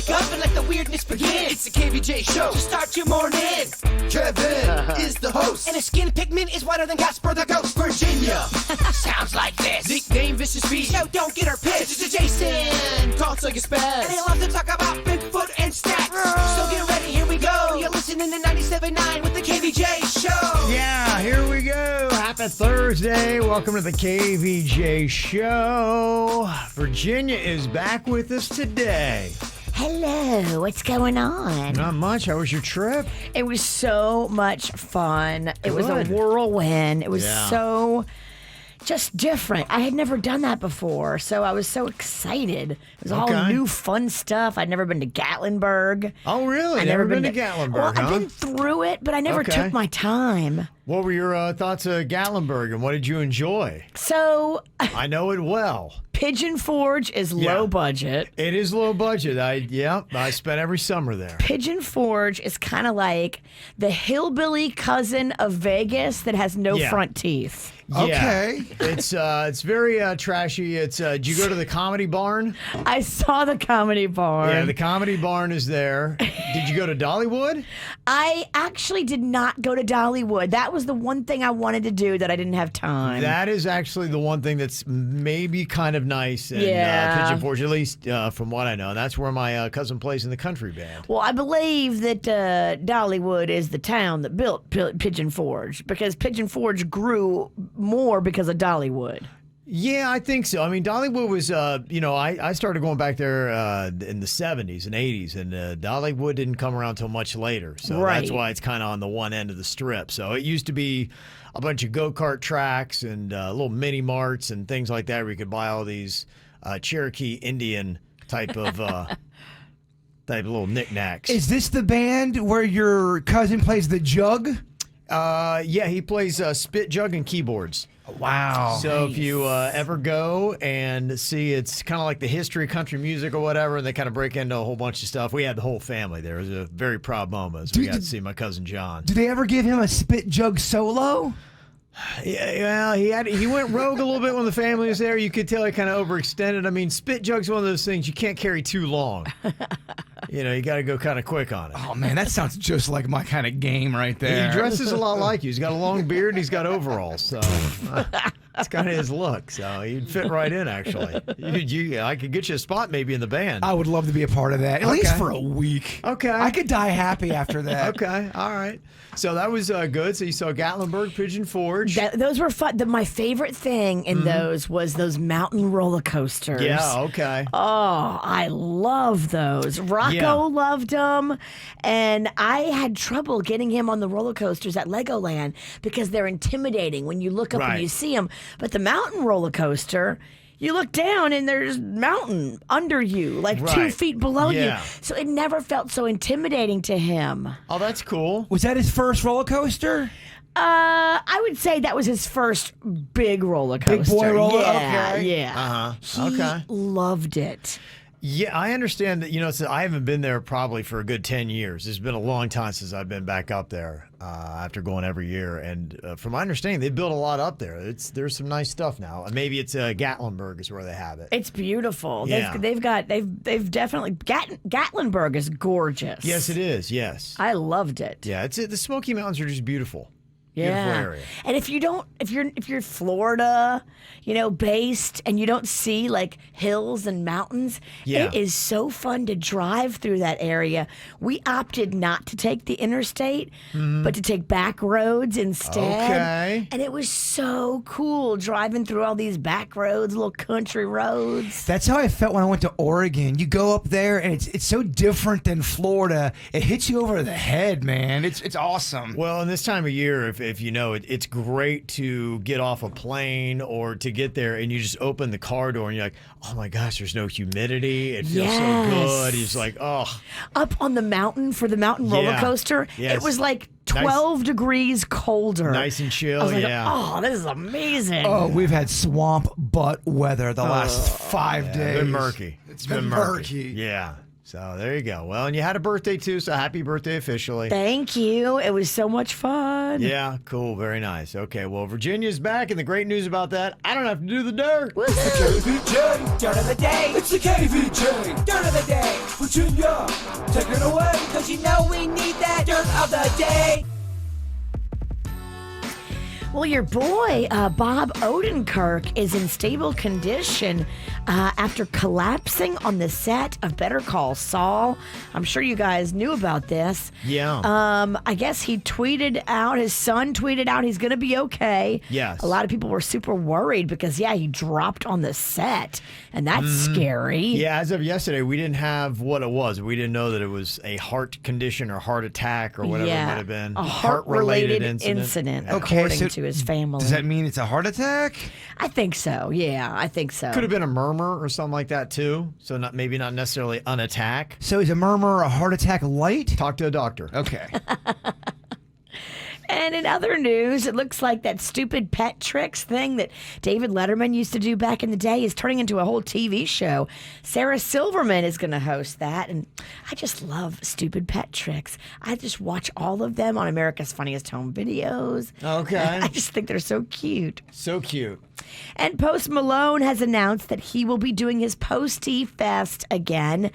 wake up and let the weirdness begin. It's the KVJ Show to start your morning. Kevin is the host, and his skin pigment is whiter than Casper the Ghost. Virginia sounds like this. Nickname Vicious Beast. So don't get her pissed. It's Jason. Talk so you spaz. And he loves to talk about Bigfoot and stats. So get ready, here we go. You're listening to 97.9 with the KVJ Show. Yeah, here we go. Happy Thursday. Welcome to the KVJ Show. Virginia is back with us today. Hello, what's going on? Not much. How was your trip? It was so much fun. It was a whirlwind. It was so just different. I had never done that before, so I was so excited. It was all new fun stuff. I'd never been to Gatlinburg. Oh, really? I'd never been to Gatlinburg, Well, huh? I've been through it, but I never took my time. What were your thoughts of Gatlinburg, and what did you enjoy? So I know it well. Pigeon Forge is low budget. It is low budget. I spent every summer there. Pigeon Forge is kind of like the hillbilly cousin of Vegas that has no front teeth. Okay. It's very trashy. Did you go to the Comedy Barn? I saw the Comedy Barn. Yeah, the Comedy Barn is there. Did you go to Dollywood? I actually did not go to Dollywood. That was the one thing I wanted to do that I didn't have time. That is actually the one thing that's maybe kind of nice in Pigeon Forge, at least from what I know. That's where my cousin plays in the country band. Well, I believe that Dollywood is the town that built Pigeon Forge, because Pigeon Forge grew more because of Dollywood. Yeah, I think so. I mean, Dollywood was, I started going back there in the 70s and 80s, and Dollywood didn't come around till much later. So that's why it's kind of on the one end of the strip. So it used to be a bunch of go-kart tracks and little mini marts and things like that where you could buy all these Cherokee Indian type of little knickknacks. Is this the band where your cousin plays the jug? Yeah, he plays spit jug and keyboards. Wow. So if you ever go and see, it's kind of like the history of country music or whatever, and they kind of break into a whole bunch of stuff. We had the whole family there. It was a very proud moment as we got to see my cousin John. Do they ever give him a spit jug solo? Yeah, he went rogue a little bit when the family was there. You could tell he kind of overextended. I mean, spit jug's one of those things you can't carry too long. You got to go kind of quick on it. Oh, man, that sounds just like my kind of game right there. He dresses a lot like you. He's got a long beard and he's got overalls, so that's kind of his look. So he'd fit right in, actually. I could get you a spot maybe in the band. I would love to be a part of that, at least for a week. Okay. I could die happy after that. Okay, all right. So that was good. So you saw Gatlinburg, Pigeon Forge. Those were fun. My favorite thing in those was those mountain roller coasters. Yeah, okay. Oh, I love those. Rocco loved them, and I had trouble getting him on the roller coasters at Legoland because they're intimidating when you look up and you see them. But the mountain roller coaster, you look down and there's mountain under you, like 2 feet below you. So it never felt so intimidating to him. Oh, that's cool. Was that his first roller coaster? I would say that was his first big roller coaster. Big boy roller? Yeah, Okay. yeah. Okay. He loved it. Yeah, I understand that, so I haven't been there probably for a good 10 years. It's been a long time since I've been back up there after going every year. And from my understanding, they built a lot up there. There's some nice stuff now. Maybe it's Gatlinburg is where they have it. It's beautiful. Yeah. They've definitely, Gatlinburg is gorgeous. Yes, it is. Yes. I loved it. Yeah, the Smoky Mountains are just beautiful. Yeah. Beautiful area. And if you're Florida, based, and you don't see like hills and mountains, it is so fun to drive through that area. We opted not to take the interstate, but to take back roads instead. Okay. And it was so cool driving through all these back roads, little country roads. That's how I felt when I went to Oregon. You go up there, and it's so different than Florida. It hits you over the head, man. It's awesome. Well, in this time of year, if you know it, it's great to get off a plane or to get there and you just open the car door and you're like, oh my gosh, there's no humidity. It feels so good. It's like, oh. Up on the mountain for the mountain roller coaster, it was like 12 degrees colder. Nice and chill, I was like, oh, this is amazing. Oh, we've had swamp butt weather the last 5 days. It's been murky. It's been murky. Yeah. So there you go. Well, and you had a birthday too, so happy birthday officially. Thank you. It was so much fun. Yeah, cool. Very nice. Okay, well, Virginia's back, and the great news about that, I don't have to do the dirt. Woohoo! KVJ Dirt of the Day. It's the KVJ Dirt of the Day. Virginia, take it away. Because you know we need that Dirt of the Day. Well, your boy, Bob Odenkirk, is in stable condition after collapsing on the set of Better Call Saul. I'm sure you guys knew about this. Yeah. I guess he tweeted out, his son tweeted out he's going to be okay. Yes. A lot of people were super worried because, he dropped on the set, and that's scary. Yeah, as of yesterday, we didn't have what it was. We didn't know that it was a heart condition or heart attack or whatever it might have been. A heart-related incident, according to his family. Does that mean it's a heart attack? I think so. Yeah, I think so. Could have been a murmur or something like that too. So maybe not necessarily an attack. So is a murmur a heart attack light? Talk to a doctor. Okay. And in other news, it looks like that stupid pet tricks thing that David Letterman used to do back in the day is turning into a whole TV show. Sarah Silverman is going to host that. And I just love stupid pet tricks. I just watch all of them on America's Funniest Home Videos. Okay. I just think they're so cute. So cute. And Post Malone has announced that he will be doing his Posty Fest again.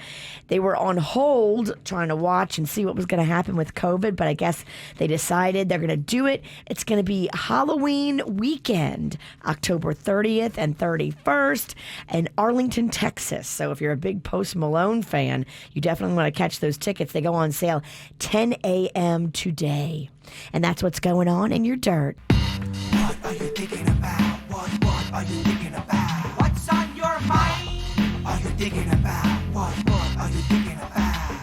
They were on hold trying to watch and see what was going to happen with COVID, but I guess they decided they're going to do it. It's going to be Halloween weekend, October 30th and 31st in Arlington, Texas. So if you're a big Post Malone fan, you definitely want to catch those tickets. They go on sale 10 a.m. today. And that's what's going on in your dirt. What are you thinking about? What are you thinking about? What's on your mind? Are you thinking about? What are you thinking about?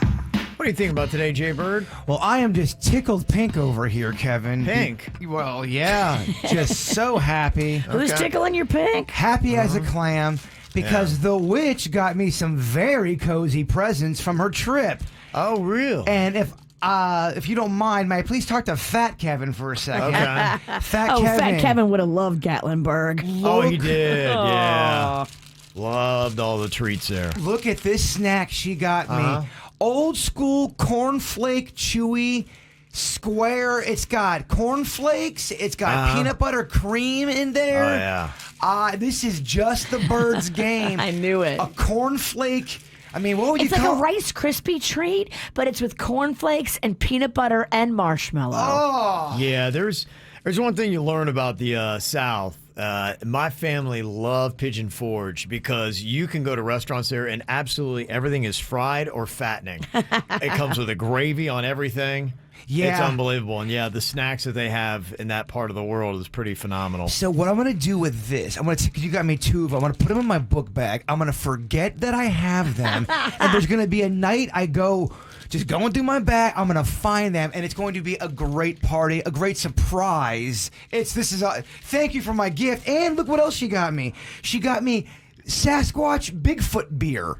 What do you think about today, Jaybird? Well, I am just tickled pink over here, Kevin. Pink? Well, yeah. Just so happy. Who's tickling your pink? Happy as a clam because the witch got me some very cozy presents from her trip. Oh, real? And if you don't mind, may I please talk to Fat Kevin for a second? Okay. Fat Kevin would have loved Gatlinburg. Oh, he did. Yeah. Loved all the treats there. Look at this snack she got me. Old school cornflake chewy square. It's got cornflakes. It's got peanut butter cream in there. Oh, yeah. This is just the bird's game. I knew it. A cornflake. I mean, what would you It's like call a Rice Krispie treat, but it's with cornflakes and peanut butter and marshmallow. Oh. Yeah, there's one thing you learn about the South. My family loved Pigeon Forge because you can go to restaurants there and absolutely everything is fried or fattening. It comes with a gravy on everything. Yeah. It's unbelievable. And yeah, the snacks that they have in that part of the world is pretty phenomenal. So what I'm going to do with this, because you got me two of them, I'm going to put them in my book bag. I'm going to forget that I have them. And there's going to be a night I go, just going through my bag, I'm going to find them. And it's going to be a great party, a great surprise. Thank you for my gift. And look what else she got me. She got me Sasquatch Bigfoot beer.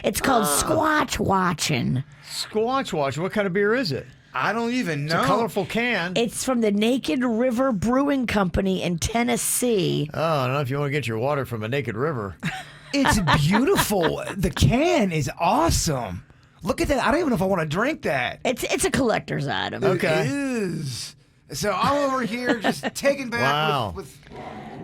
It's called Squatch Watchin'. Squatch Watch, what kind of beer is it? I don't even know. It's a colorful can. It's from the Naked River Brewing Company in Tennessee. Oh, I don't know if you want to get your water from a naked river. It's beautiful. The can is awesome. Look at that. I don't even know if I want to drink that. It's a collector's item. Okay. It is. So I'm over here just taken back with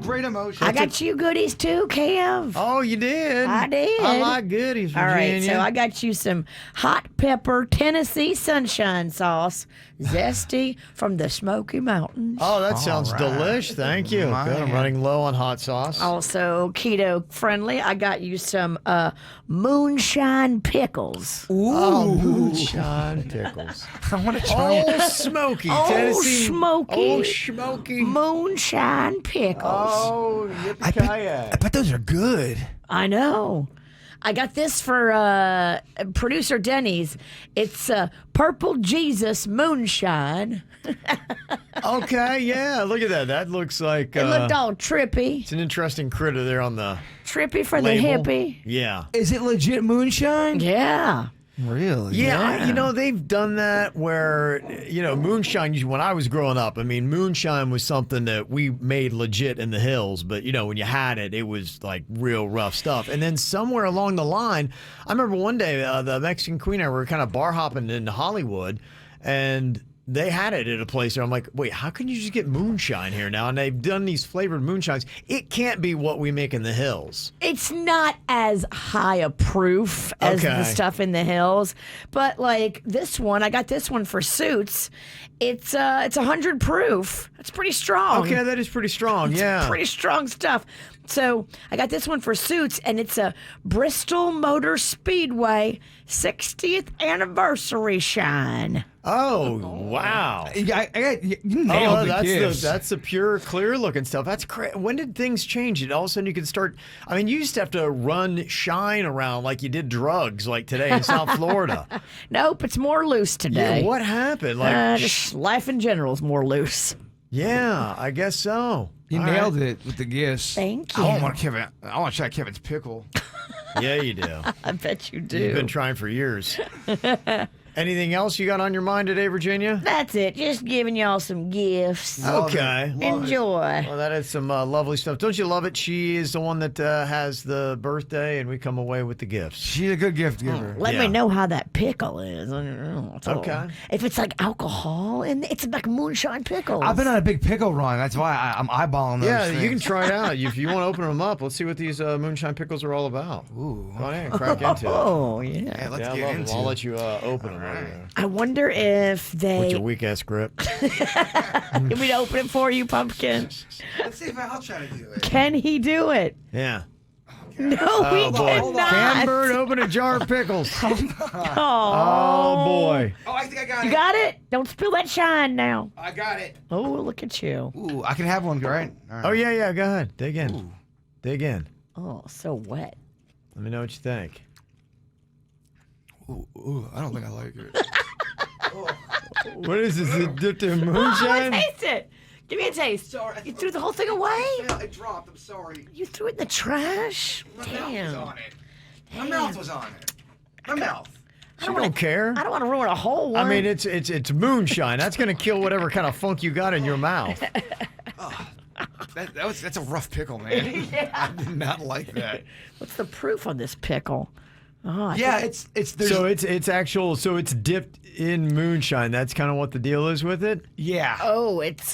great emotion. I got you goodies too, Kev. Oh, you did? I did. I like goodies, Virginia. All right, so I got you some hot pepper Tennessee sunshine sauce, zesty from the Smoky Mountains. Oh, that sounds delish. Thank you. Good. I'm running low on hot sauce. Also keto friendly. I got you some moonshine pickles. Ooh. Oh, moonshine pickles. I want to try it. Old Smoky, Old Tennessee. Smoky. Old Smoky. Moonshine pickles. Oh, I bet those are good. I know. I got this for producer Dennys. It's Purple Jesus Moonshine. Okay, yeah. Look at that. That looks like It looked all trippy. it's an interesting critter there on the Trippy for label. the hippie. Yeah. Is it legit moonshine? Yeah. Really? Yeah, they've done that where, moonshine, when I was growing up, I mean, moonshine was something that we made legit in the hills, but, when you had it, it was like real rough stuff. And then somewhere along the line, I remember one day the Mexican Queen and I were kind of bar hopping in Hollywood, and they had it at a place where I'm like, wait, how can you just get moonshine here now? And they've done these flavored moonshines. It can't be what we make in the hills. It's not as high a proof as the stuff in the hills, but like this one, I got this one for Suits. It's 100 proof. That's pretty strong. Okay, that is pretty strong. Yeah, pretty strong stuff. So I got this one for Suits, and it's a Bristol Motor Speedway 60th anniversary shine. Oh, wow. You nailed the gifts. That's the pure, clear looking stuff. That's crazy. When did things change? All of a sudden you could start, I mean, you used to have to run shine around like you did drugs like today in South Florida. Nope, it's more loose today. Yeah, what happened? Like just life in general is more loose. Yeah, I guess so. You nailed it with the gifts. Thank you. I want to try Kevin's pickle. Yeah, you do. I bet you do. You've been trying for years. Anything else you got on your mind today, Virginia? That's it. Just giving y'all some gifts. Okay. Enjoy. Well, that is some lovely stuff. Don't you love it? She is the one that has the birthday, and we come away with the gifts. She's a good gift giver. Let me know how that pickle is. Okay. If it's like alcohol, and it's like Moonshine Pickle. I've been on a big pickle run. That's why I'm eyeballing those things. You can try it out. If you want to open them up, let's see what these Moonshine Pickles are all about. Ooh. Go on in, crack into it. Oh, yeah. Yeah, let's I get love into them. I'll it. let you open them. I wonder if With they... your weak-ass grip. Can we open it for you, Pumpkin? Let's see if I'll try to do it. Can he do it? Yeah. No, Oh, he boy. cannot. Jaybird, open a jar of pickles. Oh, Oh, boy. Oh, I think I got You it. got it? Don't spill that shine now. I got it. Oh, look at you. Ooh, I can have one, right? All right. Oh, yeah, go ahead. Dig in. Ooh. Dig in. Oh, so wet. Let me know what you think. Ooh, I don't think I like it. What is this? Is it dipped in Oh, moonshine? taste it. Give me a taste. Sorry. You threw the whole thing away? It dropped. I'm sorry. You threw it in the trash? My mouth was Damn. on it. My mouth was on it. My mouth. She don't care. I don't want to ruin a whole one. I mean, it's moonshine. That's gonna kill whatever kind of funk you got in your mouth. That's a rough pickle, man. I did not like that. What's the proof on this pickle? Oh, I Yeah, think- So it's dipped in moonshine. That's kind of what the deal is with it. Yeah. Oh, it's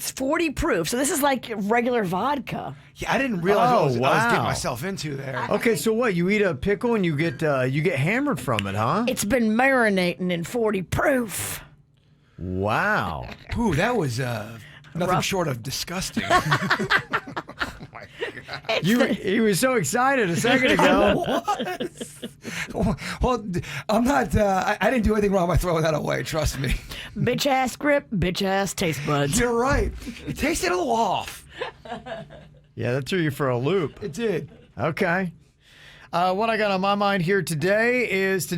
40 proof. So this is like regular vodka. Yeah, I didn't realize what I was getting wow. myself into there. Okay, so what? You eat a pickle and you get hammered from it, huh? It's been marinating in 40 proof. Wow. Ooh, that was nothing short of disgusting. He was so excited a second ago. Well, I'm not. I didn't do anything wrong by throwing that away. Trust me. Bitch ass grip, bitch ass taste buds. You're right. It tasted a little off. Yeah, that threw you for a loop. It did. Okay. What I got on my mind here today is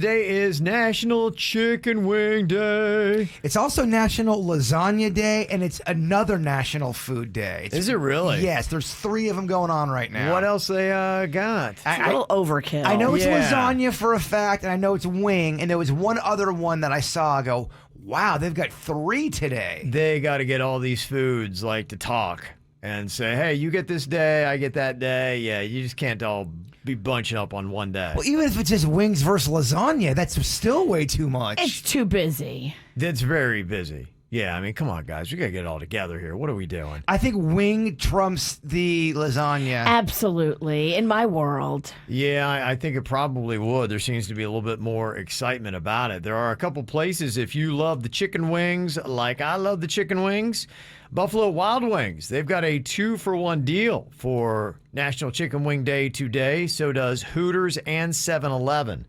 National Chicken Wing Day. It's also National Lasagna Day, and it's another National Food Day. Is it really? Yes, there's 3 of them going on right now. What else they got? It's a little overkill. I know it's Yeah. lasagna for a fact, and I know it's wing, and there was one other one that I saw. I go, wow, they've got 3 today. They got to get all these foods like to talk and say, hey, you get this day, I get that day. Yeah, you just can't all be bunching up on one day. Well, even if it's just wings versus lasagna, that's still way too much. It's too busy. That's very busy. Yeah, I mean, come on, guys. We got to get it all together here. What are we doing? I think wing trumps the lasagna. Absolutely. In my world. Yeah, I think it probably would. There seems to be a little bit more excitement about it. There are a couple places, if you love the chicken wings like I love the chicken wings, Buffalo Wild Wings, they've got a 2-for-1 deal for National Chicken Wing Day today. So does Hooters and 7-Eleven.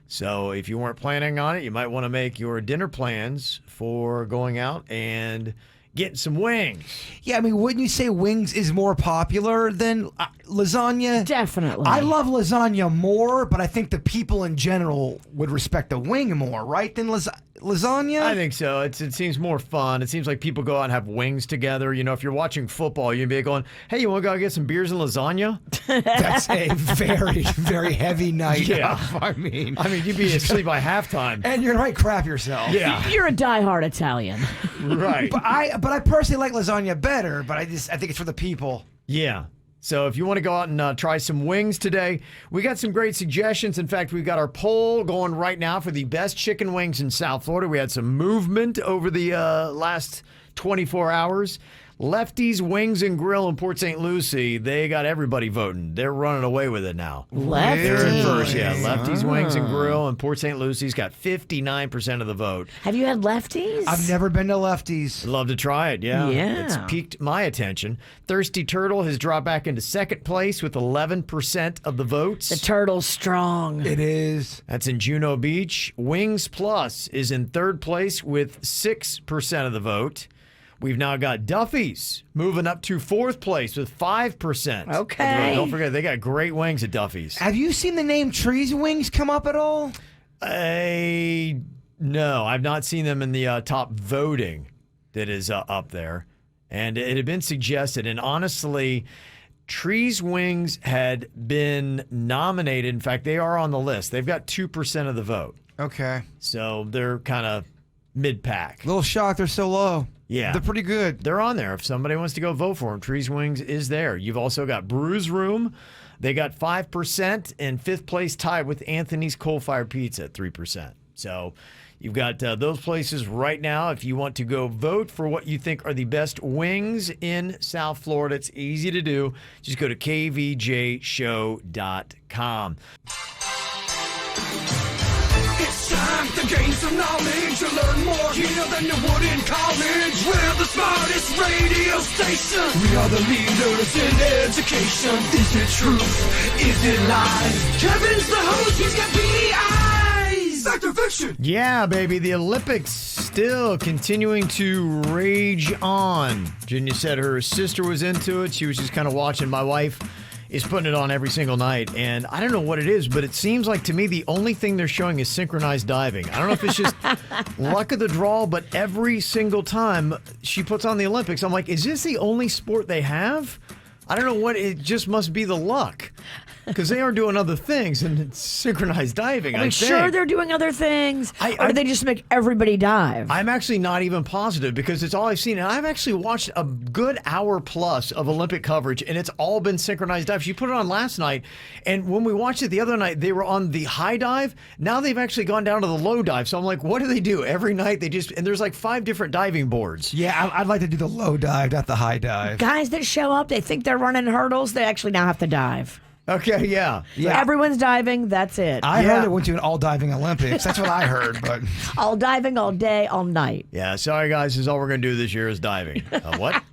So if you weren't planning on it, you might want to make your dinner plans for going out and getting some wings. Yeah, I mean, wouldn't you say wings is more popular than lasagna? Definitely. I love lasagna more, but I think the people in general would respect the wing more, right, than lasagna? I think so. It seems more fun. It seems like people go out and have wings together. You know, if you're watching football, you'd be going, hey, you want to go get some beers and lasagna? That's a very, very heavy night. Yeah. I mean, you'd be asleep by halftime. And you're going to crap yourself. Yeah. You're a diehard Italian. Right. But I personally like lasagna better, but I think it's for the people. Yeah. So if you want to go out and try some wings today, we got some great suggestions. In fact, we've got our poll going right now for the best chicken wings in South Florida. We had some movement over the last 24 hours. Lefty's Wings and Grill in Port St. Lucie, they got everybody voting. They're running away with it now. Lefty's. They're in first, yeah. Lefty's Wings and Grill in Port St. Lucie's got 59% of the vote. Have you had Lefty's? I've never been to Lefty's. Love to try it, yeah. Yeah. It's piqued my attention. Thirsty Turtle has dropped back into second place with 11% of the votes. The turtle's strong. It is. That's in Juno Beach. Wings Plus is in third place with 6% of the vote. We've now got Duffy's moving up to fourth place with 5%. Okay. Don't forget, they got great wings at Duffy's. Have you seen the name Trees Wings come up at all? No, I've not seen them in the top voting that is up there. And it had been suggested, and honestly, Trees Wings had been nominated. In fact, they are on the list. They've got 2% of the vote. Okay. So they're kind of mid-pack. A little shocked they're so low. Yeah. They're pretty good. They're on there. If somebody wants to go vote for them, Trees Wings is there. You've also got Brews Room. They got 5%, and fifth place tied with Anthony's Coal Fired Pizza at 3%. So you've got those places right now. If you want to go vote for what you think are the best wings in South Florida, it's easy to do. Just go to kvjshow.com. It's time to gain some knowledge. You learn more here than you would in college. We're the smartest radio station. We are the leaders in education. Is it truth? Is it lies? Kevin's the host. He's got beady eyes. Fact or fiction? Yeah, baby. The Olympics still continuing to rage on. Virginia said her sister was into it. She was just kind of watching. My wife is putting it on every single night, and I don't know what it is, but it seems like to me the only thing they're showing is synchronized diving. I don't know if it's just luck of the draw, but every single time she puts on the Olympics, I'm like, is this the only sport they have? I don't know what, it just must be the luck. Because they are doing other things, and it's synchronized diving, I think. Sure they're doing other things, or do they just make everybody dive? I'm actually not even positive because it's all I've seen. And I've actually watched a good hour plus of Olympic coverage, and it's all been synchronized dives. You put it on last night, and when we watched it the other night, they were on the high dive. Now they've actually gone down to the low dive. So I'm like, what do they do? Every night they just, and there's like 5 different diving boards. Yeah, I'd like to do the low dive, not the high dive. Guys that show up, they think they're running hurdles. They actually now have to dive. Okay, yeah. Everyone's diving. That's it. I heard it went to an all diving Olympics. That's what I heard, but all diving, all day, all night. Yeah, sorry guys, this is all we're going to do this year is diving. What?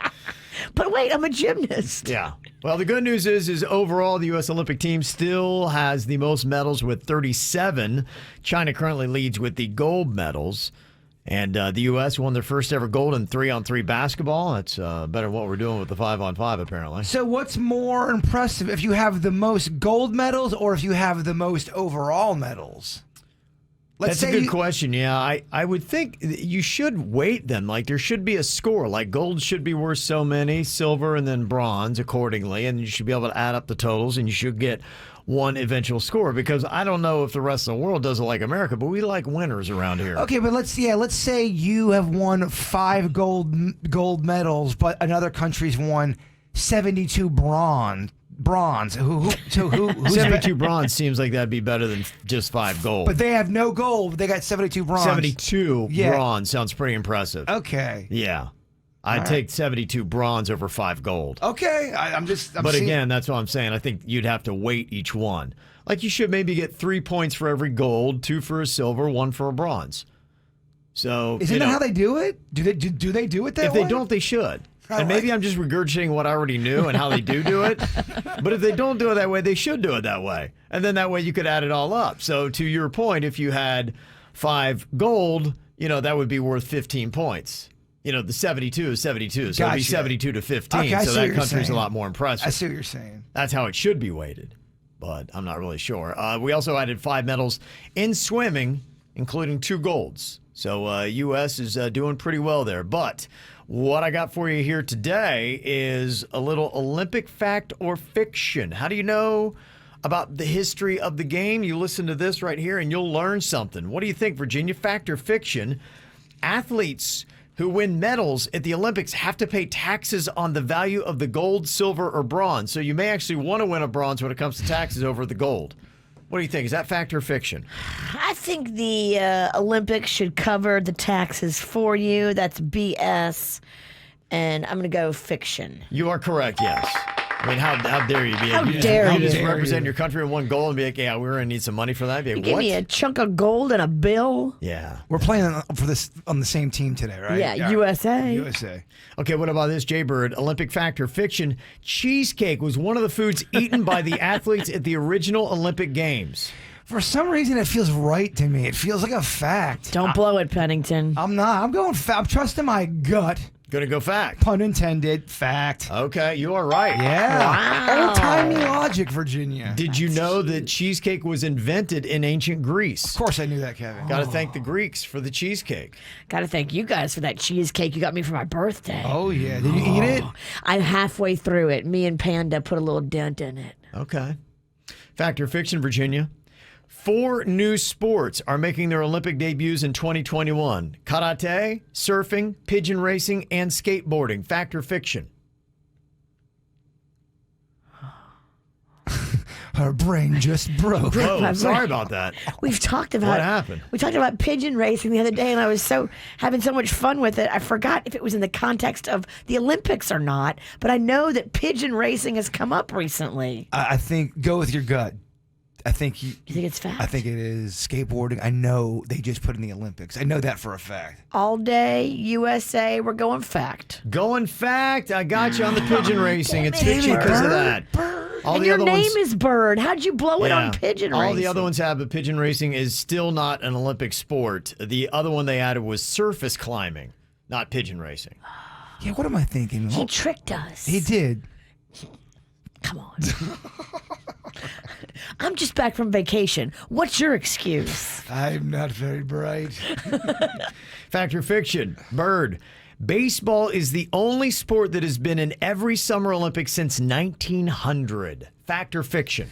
But wait, I'm a gymnast. Yeah. Well, the good news is overall the U.S. Olympic team still has the most medals with 37. China currently leads with the gold medals. And the U.S. won their first ever gold in 3-on-3 basketball. That's better than what we're doing with the 5-on-5, apparently. So what's more impressive, if you have the most gold medals or if you have the most overall medals? That's a good question. Yeah, I would think you should weight them. Like there should be a score. Like gold should be worth so many, silver and then bronze accordingly. And you should be able to add up the totals and you should get one eventual score, because I don't know if the rest of the world does it like America, but we like winners around here. Okay, but let's say you have won 5 gold medals, but another country's won 72 bronze. Who's 72 bronze seems like that'd be better than just 5 gold. But they have no gold. They got 72 bronze. 72 bronze sounds pretty impressive. Okay. Yeah. I'd take 72 bronze over 5 gold. Okay. But again, that's what I'm saying. I think you'd have to weight each one. Like you should maybe get 3 points for every gold, 2 for a silver, 1 for a bronze. So isn't that how they do it? Do they do it that way? If they don't, they should. And maybe I'm just regurgitating what I already knew and how they do it. But if they don't do it that way, they should do it that way. And then that way you could add it all up. So to your point, if you had 5 gold, that would be worth 15 points. the 72 is 72, so it'll be Gotcha. 72 to 15. Okay, I so see what that you're country's saying. a lot more impressive. I see what you're saying. That's how it should be weighted, but I'm not really sure. We also added 5 medals in swimming, including 2 golds. So U.S. is doing pretty well there. But what I got for you here today is a little Olympic fact or fiction. How do you know about the history of the game? You listen to this right here and you'll learn something. What do you think, Virginia? Fact or fiction? Athletes who win medals at the Olympics have to pay taxes on the value of the gold, silver, or bronze. So you may actually want to win a bronze when it comes to taxes over the gold. What do you think? Is that fact or fiction? I think the Olympics should cover the taxes for you. That's BS. And I'm going to go fiction. You are correct, yes. I mean, how dare you be? How dare you you. just represent your country in one goal and be like, yeah, we're going to need some money for that? Be like, You give what? me a chunk of gold and a bill? Yeah. We're playing for this on the same team today, right? Yeah, USA. USA. Okay, what about this, Jaybird? Olympic fact or fiction? Cheesecake was one of the foods eaten by the athletes at the original Olympic Games. For some reason, it feels right to me. It feels like a fact. Don't blow it, Pennington. I'm not. I'm going. I'm trusting my gut. Gonna go fact. Pun intended. Fact. Okay, you are right. Yeah. Wow. Old-timey logic, Virginia. Did you know that cheesecake was invented in ancient Greece? Of course I knew that, Kevin. Got to thank the Greeks for the cheesecake. Got to thank you guys for that cheesecake you got me for my birthday. Oh, yeah. Did you eat it? I'm halfway through it. Me and Panda put a little dent in it. Okay. Fact or fiction, Virginia? 4 new sports are making their Olympic debuts in 2021. Karate, surfing, pigeon racing, and skateboarding. Fact or fiction? Her brain just broke. Whoa, sorry about that. We've talked about What happened? We talked about pigeon racing the other day, and I was having so much fun with it. I forgot if it was in the context of the Olympics or not, but I know that pigeon racing has come up recently. I think go with your gut. I think You think it's fact? I think it is skateboarding. I know they just put in the Olympics. I know that for a fact. All day USA, we're going fact. Going fact. I got you on the pigeon racing. It's Damn it, fiction because of Bird. that. All And the your other name ones, is Bird. How'd you blow it on pigeon racing? all the other ones have, but pigeon racing is still not an Olympic sport. The other one they added was surface climbing, not pigeon racing. Yeah, what am I thinking? He tricked us. He did. Come on. I'm just back from vacation. What's your excuse? I'm not very bright. Fact or fiction? Bird. Baseball is the only sport that has been in every Summer Olympics since 1900. Fact or fiction?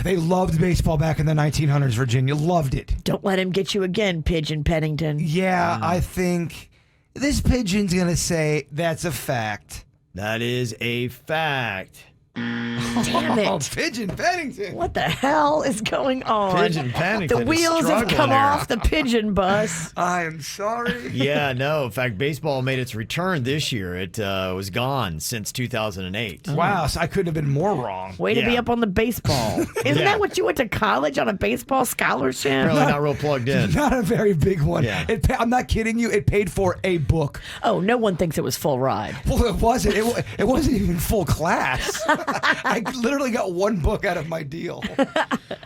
They loved baseball back in the 1900s, Virginia. Loved it. Don't let him get you again, Pigeon Pennington. Yeah, I think this pigeon's going to say that's a fact. That is a fact. Damn it. Oh, Pigeon Pennington. What the hell is going on? Pigeon Pennington The is wheels have struggling come there. off the pigeon bus. I am sorry. Yeah, no. In fact, baseball made its return this year. It was gone since 2008. Wow, so I couldn't have been more wrong. Way to be Yeah. up on the baseball. Isn't Yeah. that what you went to college on, a baseball scholarship? Apparently not real plugged in. Not a very big one. Yeah. I'm not kidding you. It paid for a book. Oh, no one thinks it was full ride. Well, it wasn't. It wasn't even full class. I literally got one book out of my deal.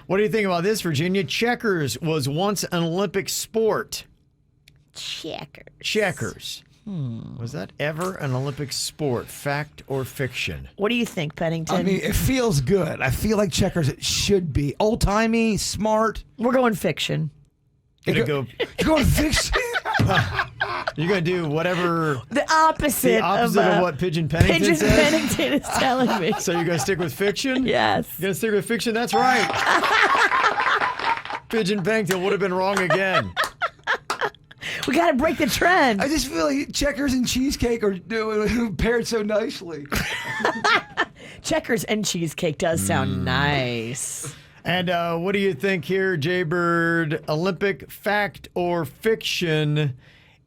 What do you think about this, Virginia? Checkers was once an Olympic sport. Checkers. Was that ever an Olympic sport? Fact or fiction? What do you think, Pennington? I mean, it feels good. I feel like checkers it should be old timey, smart. We're going fiction. You're gonna You're going fiction. You're gonna do whatever The opposite, of what Pigeon Pennington Pigeon says. Pennington is telling me. So you're gonna stick with fiction? Yes. You're gonna stick with fiction? That's right. Pigeon Pennington would have been wrong again. We got to break the trend. I just feel like checkers and cheesecake are paired so nicely. Checkers and cheesecake does sound nice. And what do you think here, Jaybird? Olympic fact or fiction?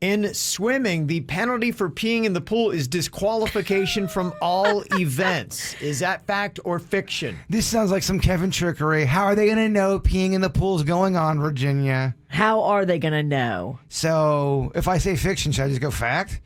In swimming, the penalty for peeing in the pool is disqualification from all events. Is that fact or fiction? This sounds like some Kevin trickery. How are they going to know peeing in the pool is going on, Virginia? How are they going to know? So if I say fiction, should I just go fact?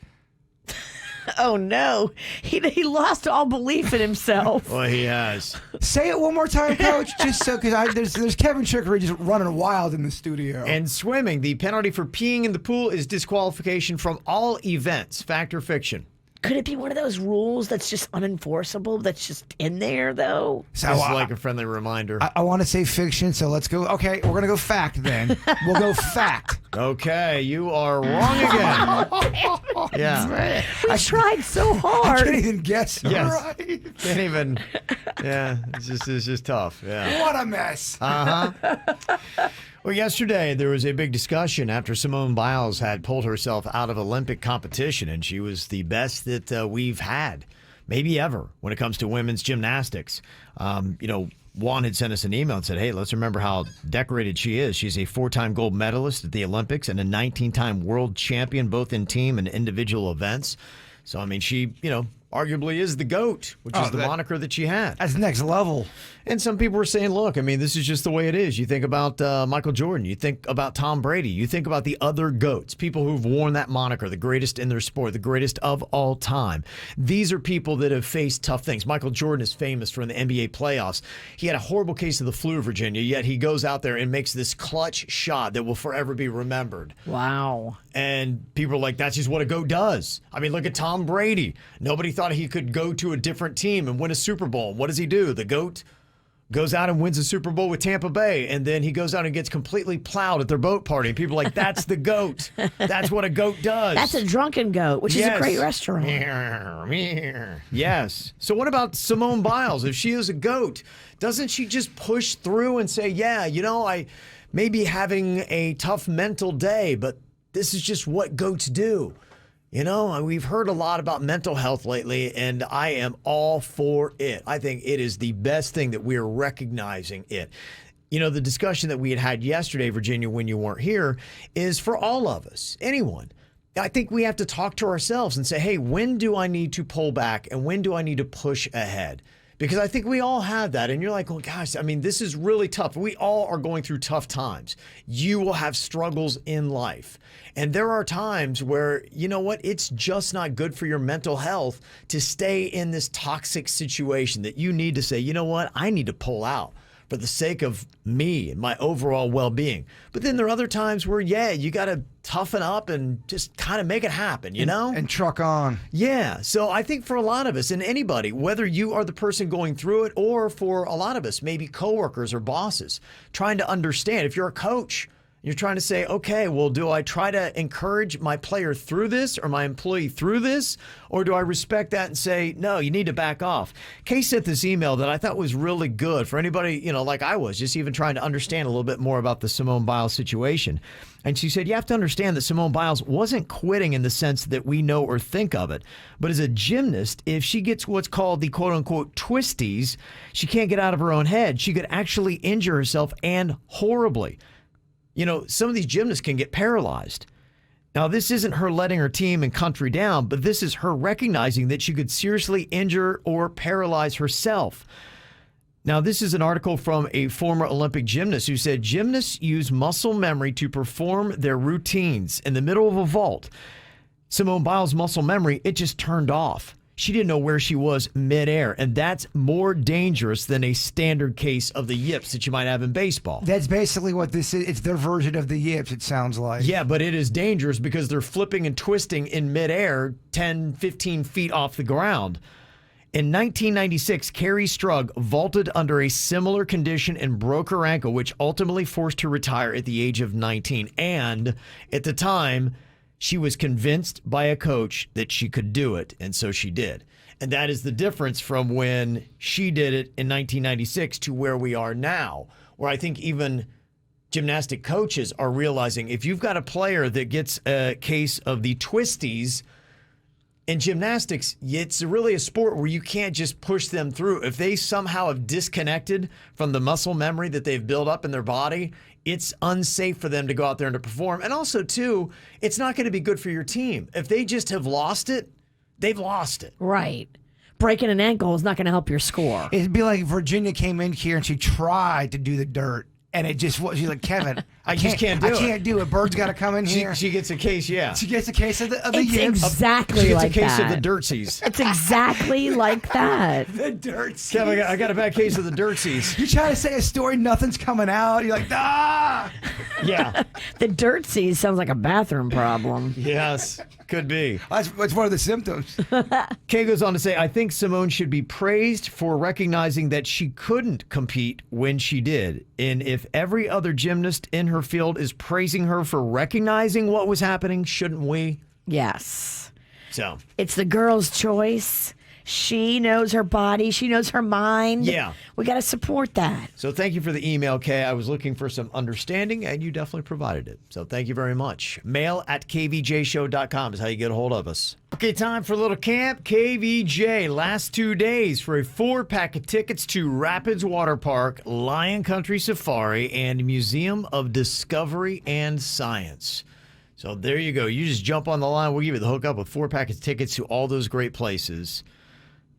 Oh, no. He lost all belief in himself. Well, he has. Say it one more time, Coach, just so, because there's Kevin Trickery just running wild in the studio. And swimming, the penalty for peeing in the pool is disqualification from all events. Fact or fiction? Could it be one of those rules that's just unenforceable, that's just in there, though? So this is like a friendly reminder. I want to say fiction, so let's go. Okay, we're going to go fact then. We'll go fact. Okay, you are wrong again. Yeah. I tried so hard. I can't even guess. Yes. Right. Can't even. Yeah, it's just tough. Yeah. What a mess. Well, yesterday there was a big discussion after Simone Biles had pulled herself out of Olympic competition, and she was the best that we've had, maybe ever, when it comes to women's gymnastics. Juan had sent us an email and said, hey, let's remember how decorated she is. She's a 4-time gold medalist at the Olympics and a 19-time world champion, both in team and individual events. So, I mean, she, arguably is the GOAT, which is the moniker that she had. That's next level. And some people were saying, look, I mean, this is just the way it is. You think about Michael Jordan. You think about Tom Brady. You think about the other GOATs, people who've worn that moniker, the greatest in their sport, the greatest of all time. These are people that have faced tough things. Michael Jordan is famous for in the NBA playoffs. He had a horrible case of the flu, Virginia, yet he goes out there and makes this clutch shot that will forever be remembered. Wow. And people are like, that's just what a GOAT does. I mean, look at Tom Brady. Nobody thought he could go to a different team and win a Super Bowl. What does he do? The GOAT goes out and wins a Super Bowl with Tampa Bay, and then he goes out and gets completely plowed at their boat party. And people are like, that's the GOAT. That's what a GOAT does. That's a drunken goat, which is a great restaurant. Yes. So what about Simone Biles? If she is a GOAT, doesn't she just push through and say, yeah, I may be having a tough mental day, but this is just what GOATs do? We've heard a lot about mental health lately, and I am all for it. I think it is the best thing that we're recognizing it. The discussion that we had yesterday, Virginia, when you weren't here, is for all of us, anyone. I think we have to talk to ourselves and say, hey, when do I need to pull back and when do I need to push ahead? Because I think we all have that. And you're like, well, gosh, I mean, this is really tough. We all are going through tough times. You will have struggles in life. And there are times where, it's just not good for your mental health to stay in this toxic situation that you need to say, you know what, I need to pull out for the sake of me and my overall well-being. But then there are other times where, you got to toughen up and just kind of make it happen, And truck on. Yeah. So I think for a lot of us and anybody, whether you are the person going through it or for a lot of us, maybe coworkers or bosses, trying to understand. If you're a coach, you're trying to say, okay, well, do I try to encourage my player through this or my employee through this? Or do I respect that and say, no, you need to back off? Kay sent this email that I thought was really good for anybody, like I was, just even trying to understand a little bit more about the Simone Biles situation. And she said, you have to understand that Simone Biles wasn't quitting in the sense that we know or think of it. But as a gymnast, if she gets what's called the quote-unquote twisties, she can't get out of her own head. She could actually injure herself, and horribly. Some of these gymnasts can get paralyzed. Now, this isn't her letting her team and country down, but this is her recognizing that she could seriously injure or paralyze herself. Now, this is an article from a former Olympic gymnast who said gymnasts use muscle memory to perform their routines. In the middle of a vault, Simone Biles' muscle memory, it just turned off. She didn't know where she was midair, and that's more dangerous than a standard case of the yips that you might have in baseball. That's basically what this is. It's their version of the yips, it sounds like. Yeah, but it is dangerous because they're flipping and twisting in midair 10, 15 feet off the ground. In 1996, Carrie Strug vaulted under a similar condition and broke her ankle, which ultimately forced her to retire at the age of 19. And at the time, she was convinced by a coach that she could do it, and so she did. And that is the difference from when she did it in 1996 to where we are now, where I think even gymnastic coaches are realizing if you've got a player that gets a case of the twisties in gymnastics, it's really a sport where you can't just push them through. If they somehow have disconnected from the muscle memory that they've built up in their body, it's unsafe for them to go out there and to perform. And also, too, it's not going to be good for your team. If they just have lost it, they've lost it. Right. Breaking an ankle is not going to help your score. It'd be like Virginia came in here and she tried to do the dirt. And it just was. She's like, Kevin, I can't do it. Bird's got to come in here. She gets a case, yeah. She gets a case of the It's yips. exactly She gets like a case that. of the dirtsies. It's exactly like that. The dirt. Kevin, I got a bad case of the dirtsies. You try to say a story, nothing's coming out. You're like, ah. Yeah. The dirtsies sounds like a bathroom problem. Yes. Could be. That's one of the symptoms. Kay goes on to say, I think Simone should be praised for recognizing that she couldn't compete when she did. And if every other gymnast in her field is praising her for recognizing what was happening, shouldn't we? Yes. So. It's the girl's choice. She knows her body. She knows her mind. Yeah. We got to support that. So thank you for the email, Kay. I was looking for some understanding, and you definitely provided it. So thank you very much. Mail at kvjshow.com is how you get a hold of us. Okay, time for a little camp. KVJ, last 2 days for a 4-pack of tickets to Rapids Water Park, Lion Country Safari, and Museum of Discovery and Science. So there you go. You just jump on the line. We'll give you the hookup with 4-pack of tickets to all those great places.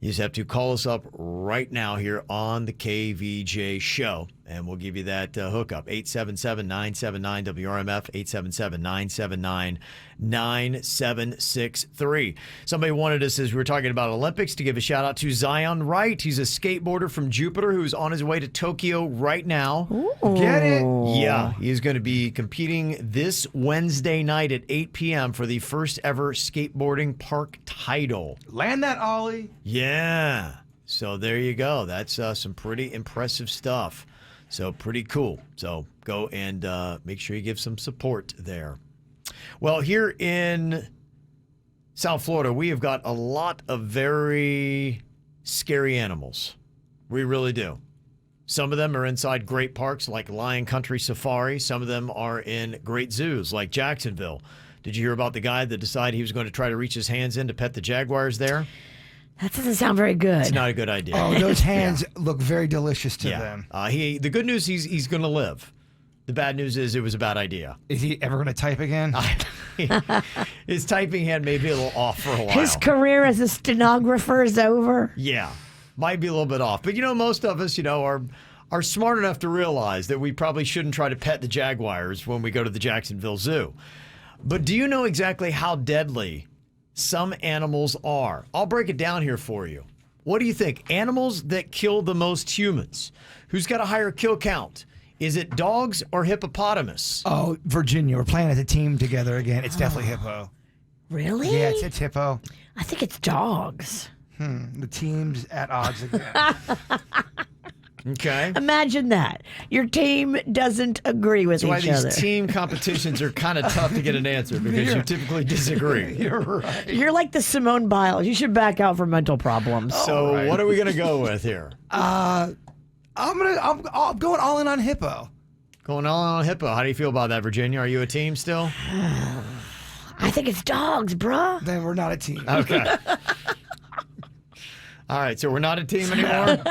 You just have to call us up right now here on the KVJ Show, and we'll give you that hookup. 877-979-WRMF, 877-979-9763. Somebody wanted us, as we were talking about Olympics, to give a shout-out to Zion Wright. He's a skateboarder from Jupiter who's on his way to Tokyo right now. Ooh. Get it? Yeah, he's going to be competing this Wednesday night at 8 p.m. for the first ever skateboarding park title. Land that ollie. Yeah. So there you go. That's some pretty impressive stuff. So pretty cool. So go and make sure you give some support there. Well, here in South Florida, we have got a lot of very scary animals. We really do. Some of them are inside great parks like Lion Country Safari. Some of them are in great zoos like Jacksonville. Did you hear about the guy that decided he was going to try to reach his hands in to pet the jaguars there? That doesn't sound very good. It's not a good idea. Oh, those hands look very delicious to them. The good news, he's going to live. The bad news is it was a bad idea. Is he ever going to type again? His typing hand may be a little off for a while. His career as a stenographer is over. Yeah, might be a little bit off. But, most of us, are smart enough to realize that we probably shouldn't try to pet the jaguars when we go to the Jacksonville Zoo. But do you know exactly how deadly some animals are? I'll break it down here for you. What do you think? Animals that kill the most humans. Who's got a higher kill count? Is it dogs or hippopotamus? Oh, Virginia, we're playing as a team together again. It's definitely hippo. Really? Yeah, it's hippo. I think it's dogs. The team's at odds again. Okay. Imagine that. Your team doesn't agree with That's each why other. these team competitions are kind of tough to get an answer because you typically disagree. You're right. You're like the Simone Biles. You should back out for mental problems. So right. what are we going to go with here? I'm going all in on hippo. Going on hippo. How do you feel about that, Virginia? Are you a team still? I think it's dogs, bruh. Then we're not a team. Okay. All right, so we're not a team anymore?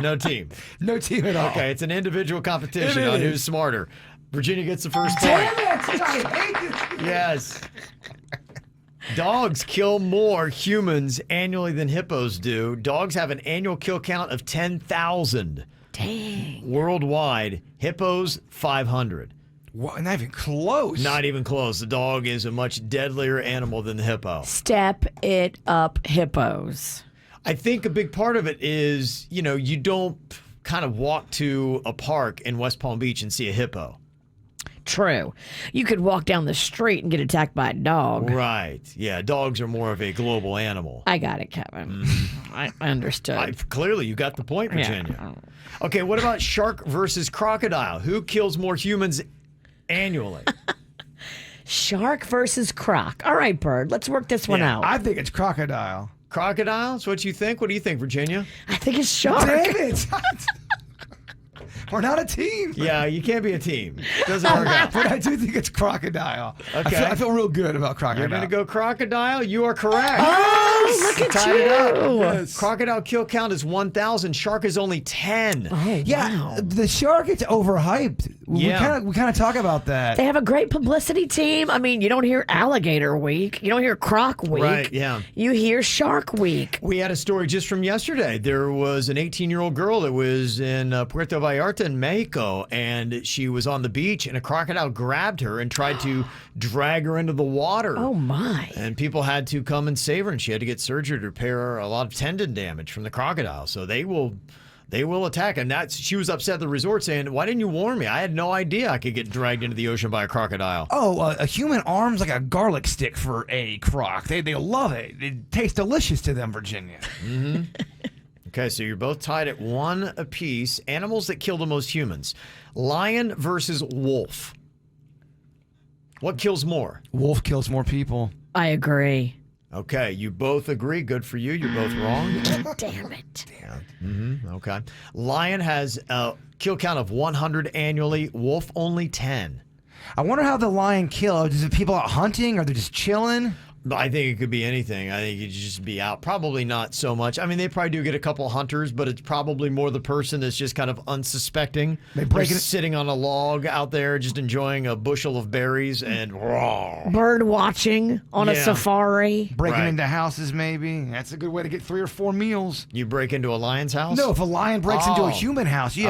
No team. No team at all. Okay, it's an individual competition It on is. who's smarter. Virginia gets the first Damn point. it! I hate this. Yes. Dogs kill more humans annually than hippos do. Dogs have an annual kill count of 10,000 Dang. worldwide. Hippos, 500. What? Not even close. Not even close. The dog is a much deadlier animal than the hippo. Step it up, hippos. I think a big part of it is, you don't kind of walk to a park in West Palm Beach and see a hippo. True. You could walk down the street and get attacked by a dog. Right. Yeah, dogs are more of a global animal. I got it, Kevin. I understood. Clearly, you got the point, Virginia. Yeah. Okay, what about shark versus crocodile? Who kills more humans annually? Shark versus croc. All right, Bird, let's work this one Yeah, out. I think it's crocodile. Crocodile? That's what you think? What do you think, Virginia? I think it's shark. Damn it! We're not a team. Yeah, you can't be a team. Doesn't work out. But I do think it's crocodile. Okay. I feel real good about crocodile. You're going to go crocodile? You are correct. Oh, look at Tied it up. you. Yes. Crocodile kill count is 1,000. Shark is only 10. Oh, Yeah, wow. the shark gets overhyped. Yeah. We kind of talk about that. They have a great publicity team. I mean, you don't hear Alligator Week. You don't hear Croc Week. Right, yeah. You hear Shark Week. We had a story just from yesterday. There was an 18-year-old girl that was in Puerto Vallarta Vallarta in Mexico, and she was on the beach, and a crocodile grabbed her and tried to drag her into the water. Oh, my. And people had to come and save her, and she had to get surgery to repair a lot of tendon damage from the crocodile. So they will attack. And she was upset at the resort saying, why didn't you warn me? I had no idea I could get dragged into the ocean by a crocodile. Oh, a human arm's like a garlic stick for a croc. They love it. It tastes delicious to them, Virginia. Mm-hmm. Okay, so you're both tied at 1 apiece. Animals that kill the most humans. Lion versus wolf. What kills more? Wolf kills more people. I agree. Okay, you both agree. Good for you. You're both wrong. Damn it. Yeah. Mm-hmm. Okay. Lion has a kill count of 100 annually. Wolf only 10. I wonder how the lion kills. Is it people out hunting, or they're just chilling? I think it could be anything. I think it'd just be out. Probably not so much. I mean, they probably do get a couple hunters, but it's probably more the person that's just kind of unsuspecting. They're sitting on a log out there, just enjoying a bushel of berries and bird watching on a safari. Breaking into houses, maybe. That's a good way to get 3 or 4 meals. You break into a lion's house? No, if a lion breaks into a human house, you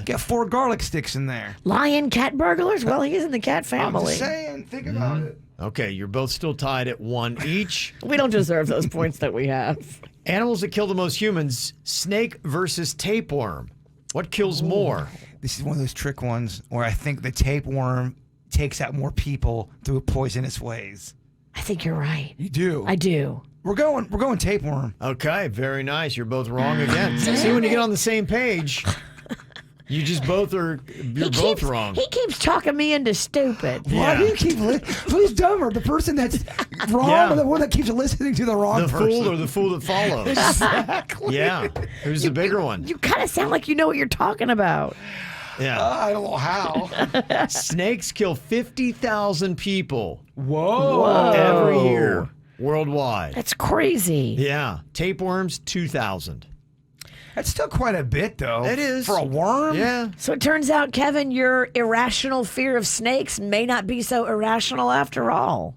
get 4 garlic sticks in there. Lion cat burglars? Well, he's in the cat family. I'm just saying. Think about it. Okay, you're both still tied at 1 each. We don't deserve those points that we have. Animals that kill the most humans, snake versus tapeworm. What kills more? This is one of those trick ones where I think the tapeworm takes out more people through poisonous ways. I think you're right. You do? I do. We're going tapeworm. Okay, very nice. You're both wrong again. See, when you get on the same page... You just both are. You're both wrong. He keeps talking me into stupid. Why do you keep? Who's dumber, the person that's wrong, or the one that keeps listening to the wrong person? The fool or the fool that follows? Exactly. Yeah. Who's the bigger one? You kind of sound like you know what you're talking about. Yeah. I don't know how. Snakes kill 50,000 people. Whoa. Every year worldwide. That's crazy. Yeah. Tapeworms 2,000. That's still quite a bit, though. It is. For a worm? Yeah. So it turns out, Kevin, your irrational fear of snakes may not be so irrational after all.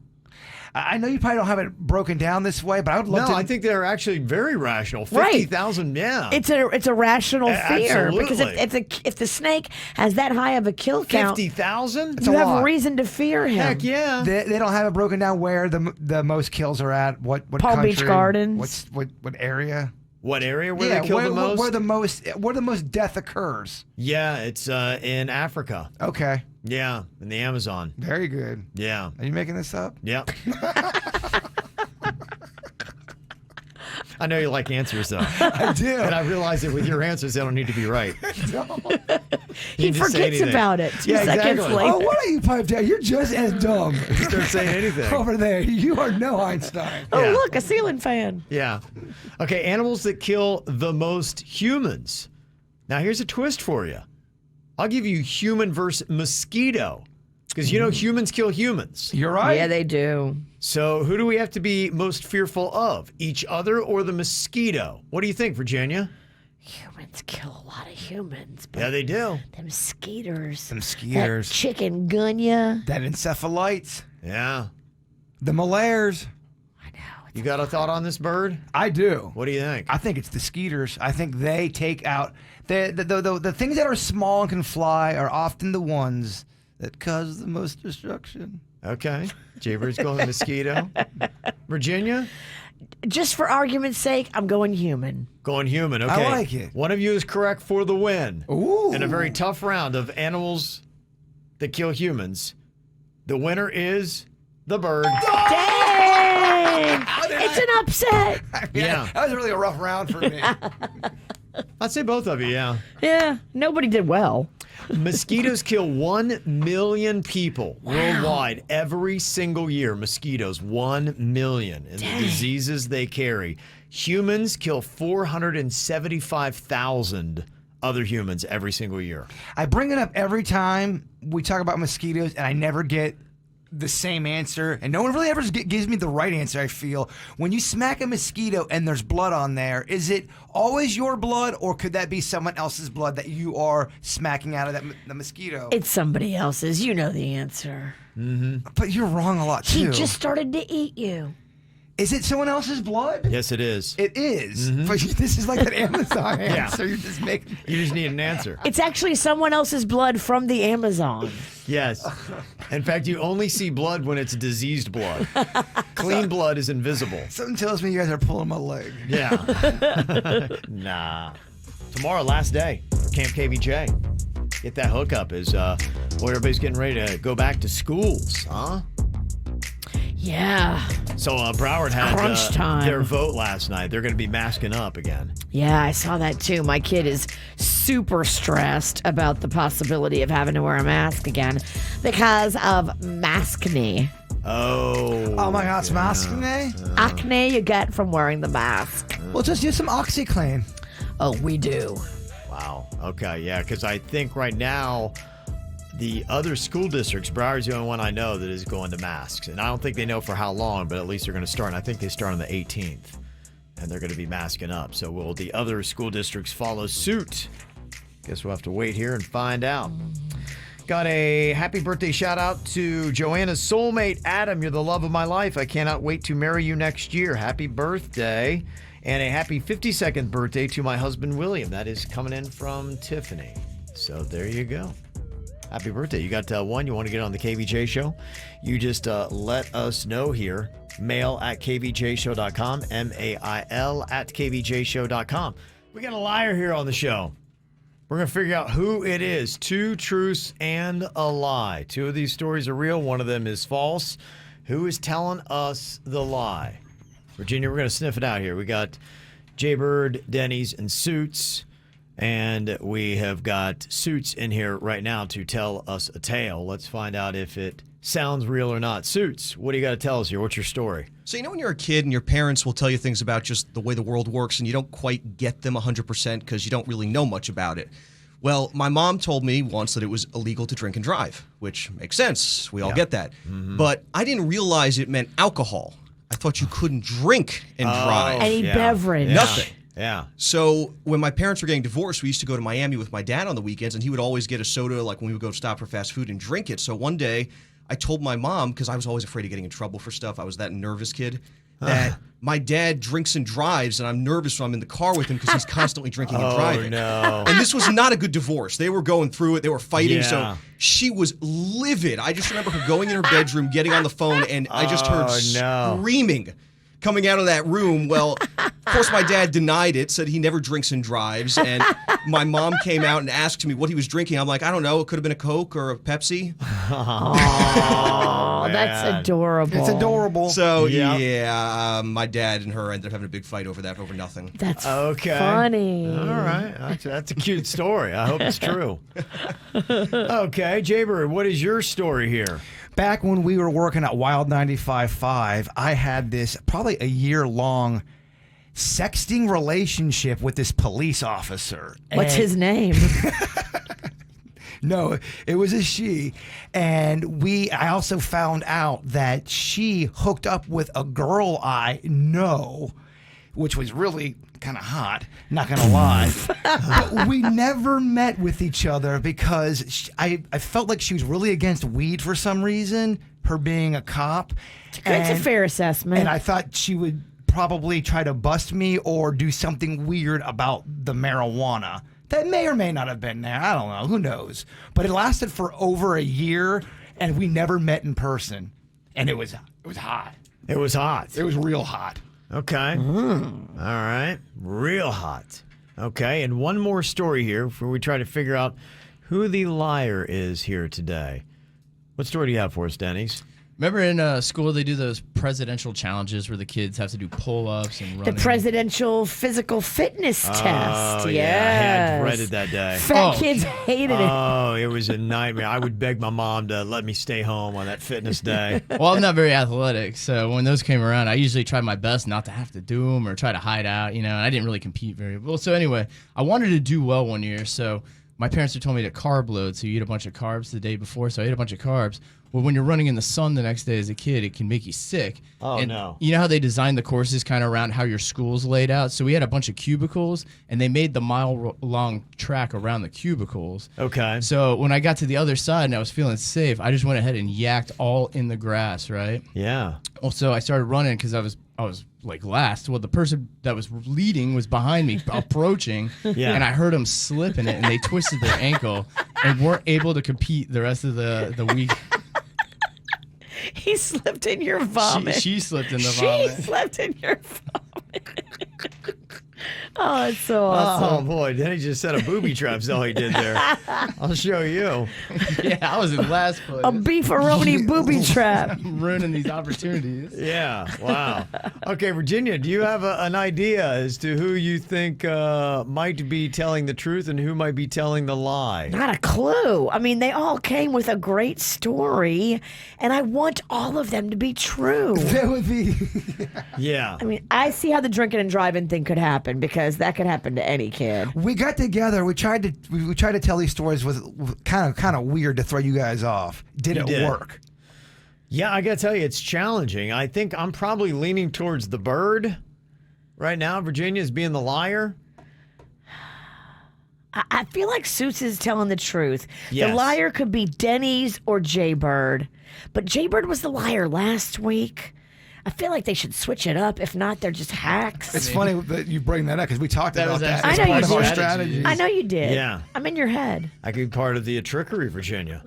I know you probably don't have it broken down this way, but I would love to. No, I think they're actually very rational. 50,000, yeah. It's a rational fear. Absolutely. Because if the snake has that high of a kill count, 50,000? you have reason to fear him. Heck yeah. They don't have it broken down where the most kills are at. What Palm country? Beach Gardens. What area? What area where they kill the most? Where the most death occurs. Yeah, it's in Africa. Okay. Yeah, in the Amazon. Very good. Yeah. Are you making this up? Yep. I know you like answers, though. I do. And I realize that with your answers, they don't need to be right. He forgets about it 2 seconds later. Oh, what are you piped down? You're just as dumb. Just don't say anything. Over there. You are no Einstein. Oh, look, a ceiling fan. Yeah. Okay, animals that kill the most humans. Now, here's a twist for you. I'll give you human versus mosquito. Because, humans kill humans. You're right. Yeah, they do. So who do we have to be most fearful of? Each other or the mosquito? What do you think, Virginia? Humans kill a lot of humans. But Yeah, they do. them skeeters. Them skeeters. That chikungunya. That encephalites. Yeah. The malairs. I know. You got a thought on this bird? I do. What do you think? I think it's the skeeters. I think they take out the things that are small and can fly are often the ones that cause the most destruction. Okay. Jaybird's going mosquito. Virginia? Just for argument's sake, I'm going human. Going human. Okay. I like it. One of you is correct for the win. Ooh. In a very tough round of animals that kill humans. The winner is the bird. Dang! It's an upset. Yeah. That was really a rough round for me. I'd say both of you, yeah. Yeah, nobody did well. Mosquitoes kill 1 million people worldwide every single year. Mosquitoes, 1 million. And the diseases they carry. Humans kill 475,000 other humans every single year. I bring it up every time we talk about mosquitoes, and I never get the same answer, and no one really ever gives me the right answer, I feel. When you smack a mosquito and there's blood on there, is it always your blood, or could that be someone else's blood that you are smacking out of the mosquito? It's somebody else's. You know the answer. Mm-hmm. But you're wrong a lot, too. He just started to eat you. Is it someone else's blood? Yes, it is. It is. But this is like an Amazon answer. You're just making. You just need an answer. It's actually someone else's blood from the Amazon. Yes. In fact, you only see blood when it's diseased blood. Clean blood is invisible. Something tells me you guys are pulling my leg. Yeah. Nah. Tomorrow, last day for Camp KVJ. Get that hookup as everybody's getting ready to go back to schools, huh? Yeah. So Broward had Crunch time. their vote last night. They're going to be masking up again. Yeah, I saw that too. My kid is super stressed about the possibility of having to wear a mask again because of maskne. Oh my God, it's maskne? Acne you get from wearing the mask. Well, just use some OxyClean. Oh, we do. Wow. Okay, yeah, because I think right now the other school districts, Broward's the only one I know that is going to masks. And I don't think they know for how long, but at least they're going to start. And I think they start on the 18th. And they're going to be masking up. So will the other school districts follow suit? Guess we'll have to wait here and find out. Got a happy birthday shout out to Joanna's soulmate, Adam. You're the love of my life. I cannot wait to marry you next year. Happy birthday. And a happy 52nd birthday to my husband, William. That is coming in from Tiffany. So there you go. Happy birthday. You got one. You want to get on the KVJ show? You just let us know here. Mail at kvjshow.com. MAIL at kvjshow.com. We got a liar here on the show. We're going to figure out who it is. 2 truths and a lie. 2 of these stories are real. 1 of them is false. Who is telling us the lie? Virginia, we're going to sniff it out here. We got Jaybird, Dennys, and Suits. And we have got Suits in here right now to tell us a tale. Let's find out if it sounds real or not. Suits, what do you got to tell us here? What's your story? So, when you're a kid and your parents will tell you things about just the way the world works and you don't quite get them 100% because you don't really know much about it. Well, my mom told me once that it was illegal to drink and drive, which makes sense. We all get that. Mm-hmm. But I didn't realize it meant alcohol. I thought you couldn't drink and drive. Any beverage. Yeah. Nothing. Yeah. So when my parents were getting divorced, we used to go to Miami with my dad on the weekends, and he would always get a soda like when we would go stop for fast food and drink it. So one day I told my mom, because I was always afraid of getting in trouble for stuff. I was that nervous kid. That my dad drinks and drives, and I'm nervous when I'm in the car with him because he's constantly drinking and driving. No. And this was not a good divorce. They were going through it. They were fighting. So she was livid. I just remember her going in her bedroom, getting on the phone, and I just heard screaming coming out of that room. Well, of course, my dad denied it, said he never drinks and drives. And my mom came out and asked me what he was drinking. I'm like, I don't know. It could have been a Coke or a Pepsi. Oh, that's adorable. It's adorable. So, my dad and her ended up having a big fight over that, over nothing. That's okay. funny. All right. That's a cute story. I hope it's true. Okay, Jaybird, what is your story here? Back when we were working at Wild 95.5, I had this probably a year-long sexting relationship with this police officer. What's his name? No, it was a she. And I also found out that she hooked up with a girl I know, which was really kind of hot, not going to lie. But we never met with each other because I felt like she was really against weed for some reason, her being a cop. It's a fair assessment. And I thought she would probably try to bust me or do something weird about the marijuana. That may or may not have been there. I don't know. Who knows? But it lasted for over a year, and we never met in person. And it was hot. It was hot. It was real hot. Okay. All right. Real hot. Okay. And one more story here before we try to figure out who the liar is here today. What story do you have for us, Dennys? Remember in school they do those presidential challenges where the kids have to do pull-ups and running? The presidential physical fitness test. Oh, yes. yeah. I dreaded that day. Fat kids hated it. Oh, it was a nightmare. I would beg my mom to let me stay home on that fitness day. Well, I'm not very athletic, so when those came around, I usually tried my best not to have to do them or try to hide out, and I didn't really compete very well. So anyway, I wanted to do well one year, so my parents had told me to carb load, so you eat a bunch of carbs the day before, so I ate a bunch of carbs. Well, when you're running in the sun the next day as a kid, it can make you sick. Oh, and no. You know how they designed the courses kind of around how your school's laid out? So we had a bunch of cubicles, and they made the mile-long track around the cubicles. Okay. So when I got to the other side and I was feeling safe, I just went ahead and yacked all in the grass, right? Yeah. Well, so I started running because I was I was like last. Well, the person that was leading was behind me, approaching, and I heard them slip in it, and they twisted their ankle and weren't able to compete the rest of the week. He slipped in your vomit. She slipped in the vomit. She slipped in your vomit. Oh, it's so awesome. Oh, boy. Denny just set a booby trap. That's all he did there. I'll show you. Yeah, I was in last place. A beefaroni booby trap. I'm ruining these opportunities. Yeah. Wow. Okay, Virginia, do you have an idea as to who you think might be telling the truth and who might be telling the lie? Not a clue. I mean, they all came with a great story, and I want all of them to be true. That would be. Yeah. I mean, I see how the drinking and driving thing could happen because that could happen to any kid. We got together. We tried to tell these stories with kind of weird to throw you guys off. Did it work? Yeah, I got to tell you, it's challenging. I think I'm probably leaning towards the bird right now. Virginia's being the liar. I feel like Suits is telling the truth. Yes. The liar could be Dennys or Jaybird, but Jaybird was the liar last week. I feel like they should switch it up. If not, they're just hacks. It's funny that you bring that up because we talked about that. I as know part you of our did. strategies. I know you did. Yeah. I'm in your head. I could be part of the trickery, Virginia.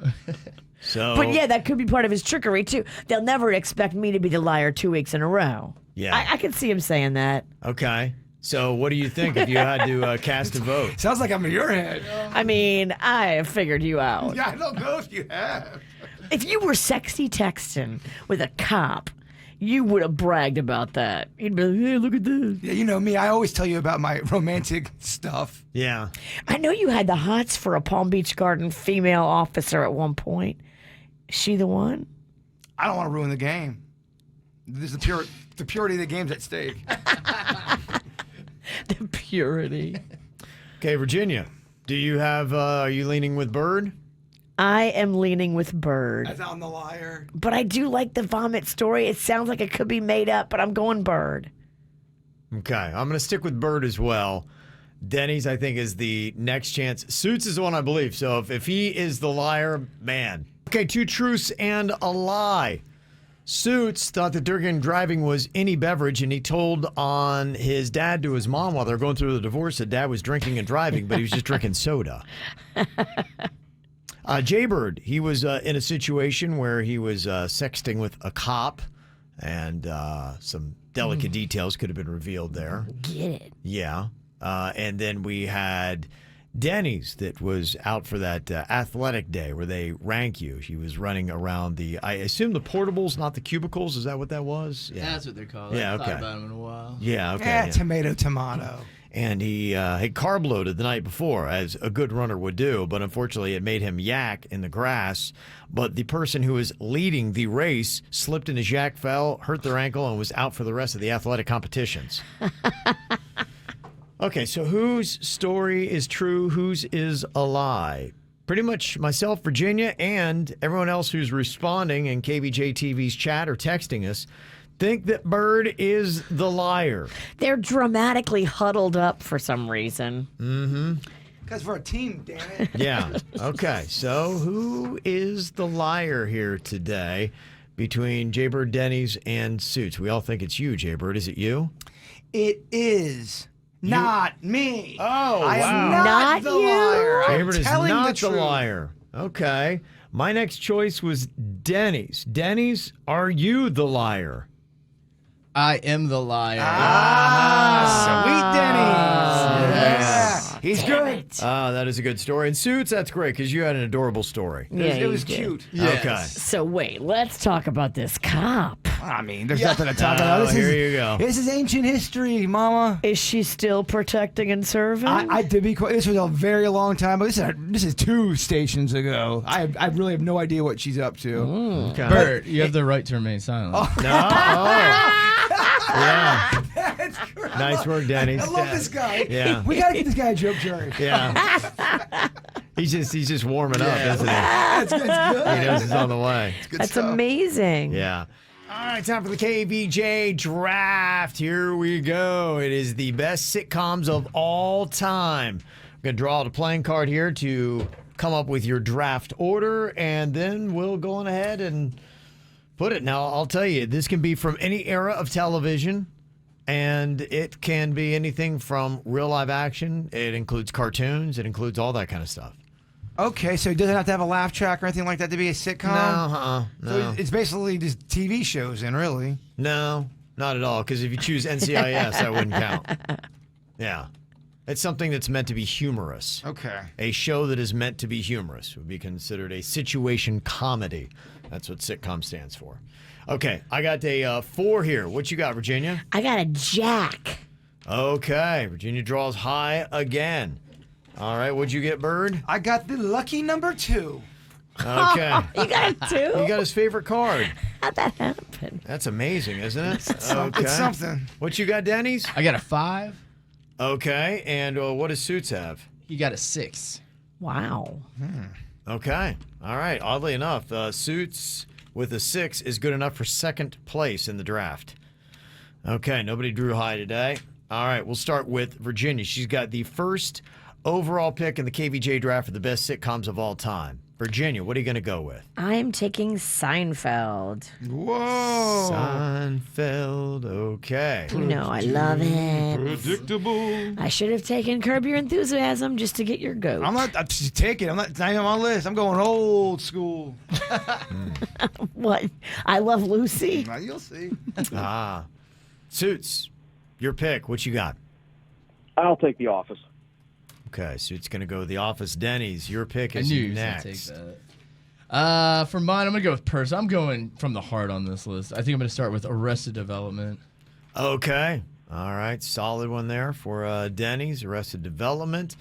So, But yeah, that could be part of his trickery too. They'll never expect me to be the liar 2 weeks in a row. Yeah. I could see him saying that. Okay. So what do you think if you had to cast a vote? Sounds like I'm in your head. I mean, I have figured you out. Yeah, I don't know if you have. If you were sexy texting with a cop, you would have bragged about that. You'd be like, hey, look at this. Yeah, you know me. I always tell you about my romantic stuff. Yeah. I know you had the hots for a Palm Beach Garden female officer at one point. Is she the one? I don't want to ruin the game. There's the purity of the game's at stake. The purity. Okay, Virginia, do you have, are you leaning with Bird? I am leaning with Bird. As I'm the liar. But I do like the vomit story. It sounds like it could be made up, but I'm going Bird. Okay, I'm going to stick with Bird as well. Dennys, I think, is the next chance. Suits is the one I believe. So if he is the liar, man. Okay, 2 truths and a lie. Suits thought that drinking and driving was any beverage, and he told on his dad to his mom while they were going through the divorce that dad was drinking and driving, but he was just drinking soda. Jaybird, he was in a situation where he was sexting with a cop, and some delicate details could have been revealed there. Get it. Yeah. And then we had Dennys that was out for that athletic day where they rank you. He was running around I assume the portables, not the cubicles. Is that what that was? Yeah, that's what they're called. Yeah, I thought okay. about them in a while. Yeah, okay. Yeah, yeah. tomato. And he had carb loaded the night before, as a good runner would do, but unfortunately it made him yak in the grass. But the person who was leading the race slipped in his yak, fell, hurt their ankle, and was out for the rest of the athletic competitions. Okay, so whose story is true, whose is a lie? Pretty much myself, Virginia, and everyone else who's responding in KVJ TV's chat or texting us think that Bird is the liar. They're dramatically huddled up for some reason. Mm-hmm. Because we're a team, damn it. Yeah. Okay, so who is the liar here today between Jaybird, Dennys, and Suits? We all think it's you, Jaybird. Is it you? It is not me. Oh, I wow. am not the you? liar. I'm Jaybird is telling not the truth. liar. Okay. My next choice was Dennys. Dennys, are you the liar? I am the liar. Sweet Dennys. Yes. Yeah, he's good. That is a good story. And Suits, that's great because you had an adorable story. Yeah, It was you did. cute. Yes. Okay. So wait, let's talk about this cop. I mean, there's nothing to talk about. Oh, here you go. This is ancient history, Mama. Is she still protecting and serving? I to be quite, this was a very long time, but this is 2 stations ago. I really have no idea what she's up to. Okay. Bert, you have the right to remain silent. No. Oh. Yeah. That's great. Nice work, Dennys. I love this guy. Yeah. We gotta get this guy a joke, Jerry. Yeah. He's just warming up, isn't he? That's good. He knows he's on the way. That's amazing. Yeah. All right, time for the KVJ Draft. Here we go. It is the best sitcoms of all time. I'm going to draw out a playing card here to come up with your draft order, and then we'll go on ahead and Put it. Now, I'll tell you, this can be from any era of television, and it can be anything from real live action. It includes cartoons. It includes all that kind of stuff. Okay, so it doesn't have to have a laugh track or anything like that to be a sitcom? No. So it's basically just TV shows then, really? No, not at all, because if you choose NCIS, that wouldn't count. Yeah. It's something that's meant to be humorous. Okay. A show that is meant to be humorous would be considered a situation comedy. That's what sitcom stands for. Okay, I got a 4 here. What you got, Virginia? I got a Jack. Okay, Virginia draws high again. All right, what'd you get, Bird? I got the lucky number 2. Okay. You got it too? You got his favorite card. How'd that happen? That's amazing, isn't it? Okay. It's something. What you got, Dennys? I got a 5. Okay, and what does Suits have? He got a 6. Wow. Okay. All right. Oddly enough, Suits with a 6 is good enough for second place in the draft. Okay. Nobody drew high today. All right. We'll start with Virginia. She's got the first overall pick in the KVJ draft for the best sitcoms of all time. Virginia, what are you going to go with? I am taking Seinfeld. Whoa. Seinfeld. Okay. You know I love it. Predictable. I should have taken Curb Your Enthusiasm just to get your goat. I'm just taking it. It's not even on my list. I'm going old school. What? I Love Lucy. Now you'll see. Suits, your pick. What you got? I'll take The Office. Okay, Suits going to go with The Office. Dennys, your pick I is knew you was gonna next. take that. For mine, I'm gonna go with person. I'm going from the heart on this list. I think I'm gonna start with Arrested Development. Okay. All right. Solid one there for Dennys, Arrested Development.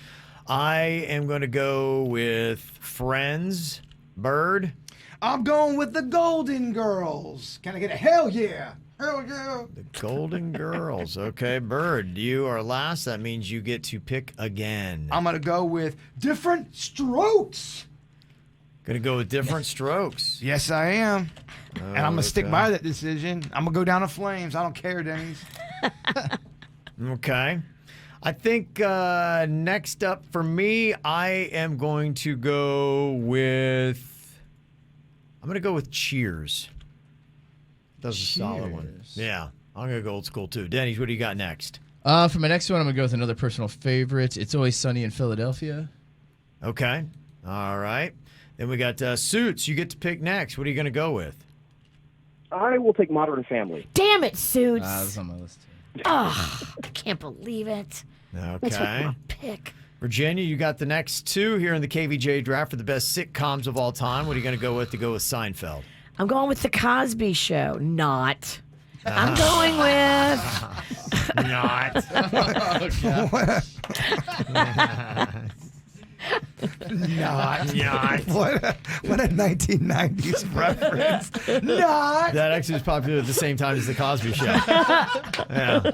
I am going to go with Friends. Bird. I'm going with the Golden Girls. Can I get a hell yeah? Hell yeah. The Golden Girls. Okay, Bird, you are last. That means you get to pick again. I'm going to go with Different Strokes. Going to go with Different Strokes. Yes, I am. And I'm going to stick by that decision. I'm going to go down in flames. I don't care, Dennys. Okay. I think next up for me, I am going to go with... I'm going to go with Cheers. That's a solid one. Cheers. Yeah. I'm going to go old school, too. Dennys, what do you got next? For my next one, I'm gonna go with another personal favorite. It's Always Sunny in Philadelphia. Okay. All right. Then we got Suits. You get to pick next. What are you going to go with? I will take Modern Family. Damn it, Suits. That's on my list too. Oh, I can't believe it. That's what Okay. my pick. Virginia, you got the next 2 here in the KVJ draft for the best sitcoms of all time. What are you going to go with Seinfeld? I'm going with The Cosby Show. Not. I'm going with... Not. Not. What a 1990s reference. Not. That actually was popular at the same time as The Cosby Show. Yeah.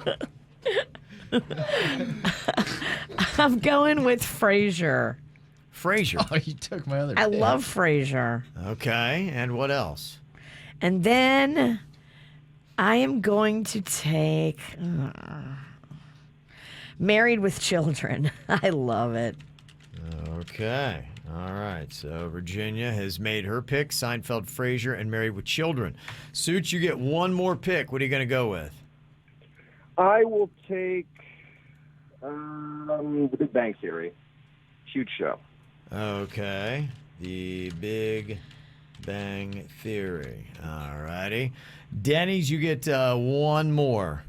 I'm going with Frasier. Frasier. Oh, you took my other. I pick. love Frasier. Okay. And what else? And then I am going to take Married with Children. I love it. Okay. All right. So Virginia has made her pick, Seinfeld, Frasier, and Married with Children. Suits, you get one more pick. What are you going to go with? I will take The Big Bang Theory. Huge show. Okay. The Big Bang Theory. All righty. Dennys, you get one more.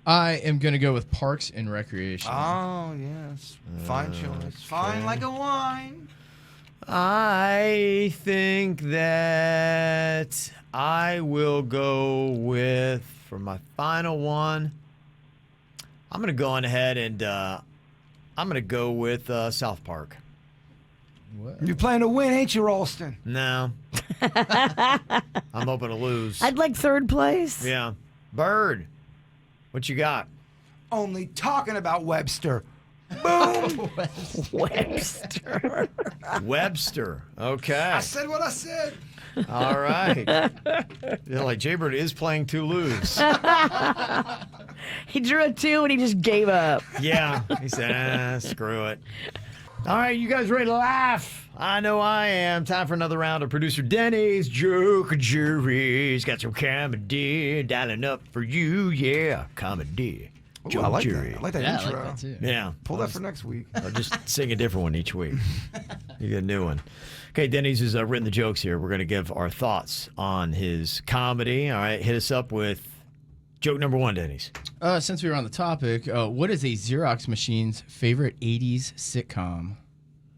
I am gonna go with Parks and Recreation. Oh, yes. Fine choice. Fine like a wine. I think that I will go with, for my final one, I'm going to go on ahead and I'm going to go with South Park. What? You're playing to win, ain't you, Ralston? No. I'm hoping to lose. I'd like third place. Yeah. Bird, what you got? Only talking about Webster. Boom. Webster. Webster. Okay. I said what I said. All right. Yeah, like Jaybird is playing to lose. He drew a 2 and he just gave up. Yeah. He said, screw it. All right, you guys ready to laugh? I know I am. Time for another round of producer Dennys Joke Jury's got some comedy dialing up for you. Yeah, comedy. Ooh, I like that. I like that Yeah, intro. I like that too. Yeah. Pull that for next week. Or just sing a different one each week. You get a new one. Okay, Dennys has written the jokes here. We're going to give our thoughts on his comedy. All right, hit us up with joke number one, Dennys. Since we were on the topic, what is a Xerox machine's favorite 80s sitcom?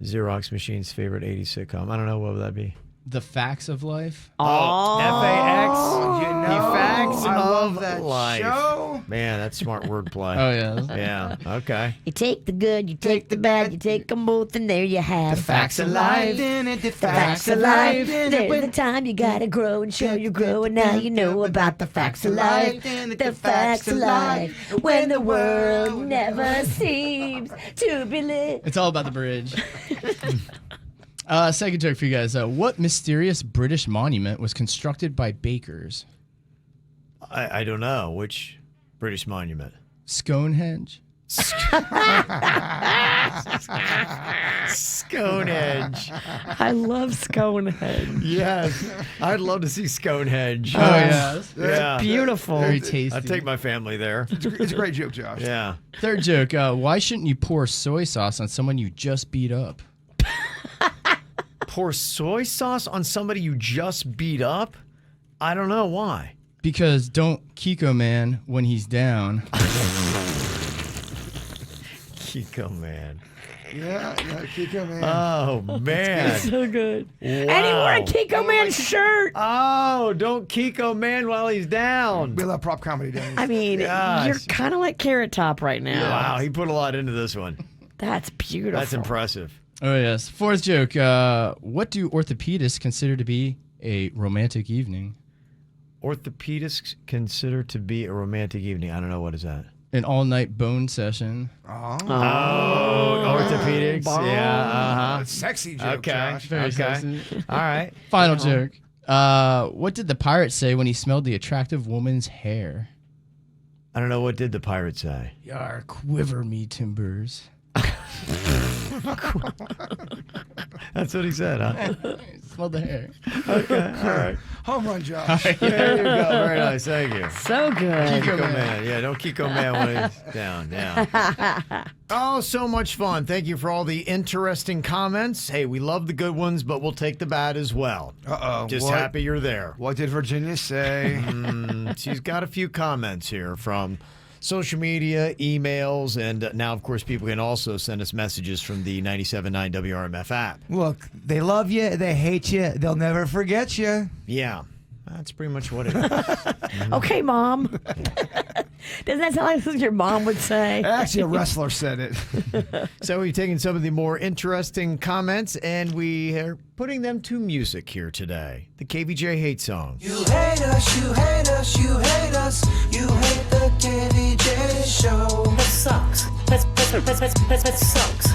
Xerox machine's favorite 80s sitcom. I don't know. What would that be? The Facts of Life. Oh, F-A-X. You know, The Facts I love of that Life. show. Man, that's smart wordplay. Oh, yeah. Yeah, okay. You take the good, you take the bad, you take them both, and there you have The facts of life. The facts of life. There's the time you gotta grow and show you grow, and now you know about the facts of life. The facts of life. When the world never seems to be lit. It's all about the bridge. Second joke for you guys. What mysterious British monument was constructed by bakers? I don't know. Which British monument? Stonehenge. Stonehenge. I love Stonehenge. Yes. I'd love to see Stonehenge. Oh, yeah. Yeah. Beautiful. Very tasty. I'd take my family there. It's a great joke, Josh. Yeah. Third joke. Why shouldn't you pour soy sauce on someone you just beat up? Pour soy sauce on somebody you just beat up? I don't know why. Because don't Kiko man when he's down. Kiko, man. Yeah, Kiko, man. Oh, man. So good. Wow. And he wore a Kiko Man shirt. Oh, don't Kiko man while he's down. We love prop comedy, Danny. I mean, Gosh. you're kind of like Carrot Top right now. Wow, he put a lot into this one. That's beautiful. That's impressive. Oh, yes. Fourth joke. What do orthopedists consider to be a romantic evening? Orthopedists consider to be a romantic evening. I don't know. What is that? An all-night bone session. Oh, orthopedics. Yeah. Uh-huh. It's sexy joke, Okay. Josh. Very Okay. sexy. All right. Final joke. What did the pirate say when he smelled the attractive woman's hair? I don't know. What did the pirate say? Yar, quiver me timbers. That's what he said, huh? Smell the hair. Okay. All right. Home run, Josh. There you go. Very nice. Thank you. So good. Kiko man. Yeah, don't Kiko man when he's down. Yeah. Oh, so much fun. Thank you for all the interesting comments. Hey, we love the good ones, but we'll take the bad as well. Uh-oh. Just What? happy you're there. What did Virginia say? She's got a few comments here from social media, emails, and now, of course, people can also send us messages from the 97.9 WRMF app. Look, they love you, they hate you, they'll never forget you. Yeah, that's pretty much what it is. Okay, Mom. Doesn't that sound like something your mom would say? Actually, a wrestler said it. So we've taken some of the more interesting comments, and we are putting them to music here today. The KVJ Hate Song. You hate us, you hate us, you hate us. You hate the KVJ Show. That sucks. That sucks.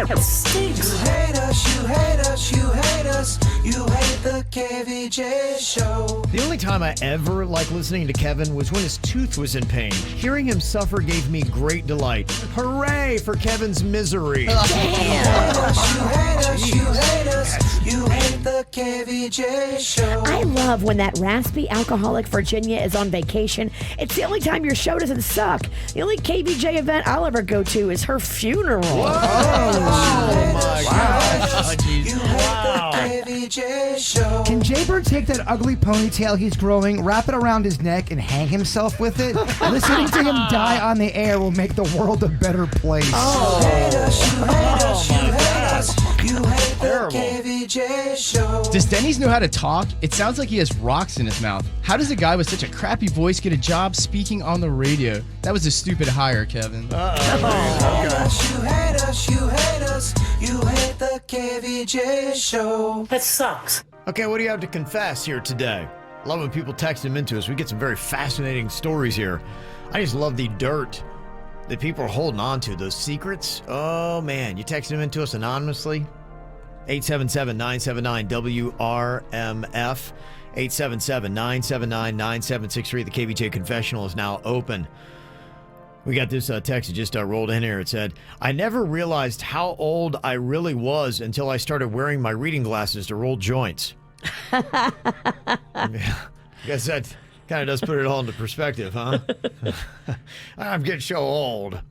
It stinks. You hate us, you hate us, you hate us. You hate the KVJ Show. The only time I ever liked listening to Kevin was when his tooth was in pain. Hearing him suffer gave me great delight. Hooray for Kevin's misery. You hate us, you hate us, you hate us. You hate the KVJ Show. I love when that raspy alcoholic Virginia is on vacation. It's the only time your show doesn't suck. The only KVJ event I'll ever go to is her funeral. Oh my gosh. You hate the KVJ Show. Can Jaybird take that ugly ponytail he's growing, wrap it around his neck, and hang himself with it? Listening to him die on the air will make the world a better place. You hate us, you hate us, you hate us. You hate the Terrible. KVJ Show. Does Dennys know how to talk? It sounds like he has rocks in his mouth. How does a guy with such a crappy voice get a job speaking on the radio? That was a stupid hire, Kevin. You hate us, you hate us, you hate us. You hate the KVJ Show. That sucks. Okay, what do you have to confess here today? Love when people text them into us. We get some very fascinating stories here. I just love the dirt that people are holding on to, those secrets. Oh, man. You text them into us anonymously. 877-979-WRMF. 877-979-9763. The KVJ Confessional is now open. We got this text that just rolled in here. It said, I never realized how old I really was until I started wearing my reading glasses to roll joints. I guess that kind of does put it all into perspective, huh? I'm getting so old.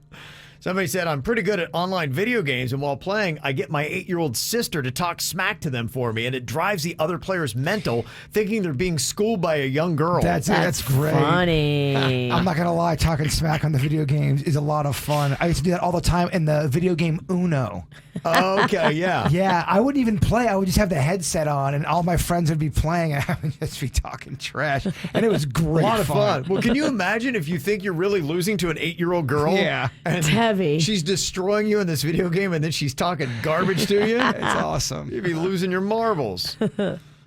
Somebody said, I'm pretty good at online video games, and while playing, I get my 8-year-old sister to talk smack to them for me, and it drives the other players mental, thinking they're being schooled by a young girl. That's great. Funny. I'm not going to lie, talking smack on the video games is a lot of fun. I used to do that all the time in the video game Uno. Oh, okay, yeah. Yeah, I wouldn't even play. I would just have the headset on, and all my friends would be playing, and I would just be talking trash. And it was great A lot of fun. Well, can you imagine if you think you're really losing to an 8-year-old girl? Yeah. And it's heavy. She's destroying you in this video game, and then she's talking garbage to you? It's awesome. You'd be losing your marbles.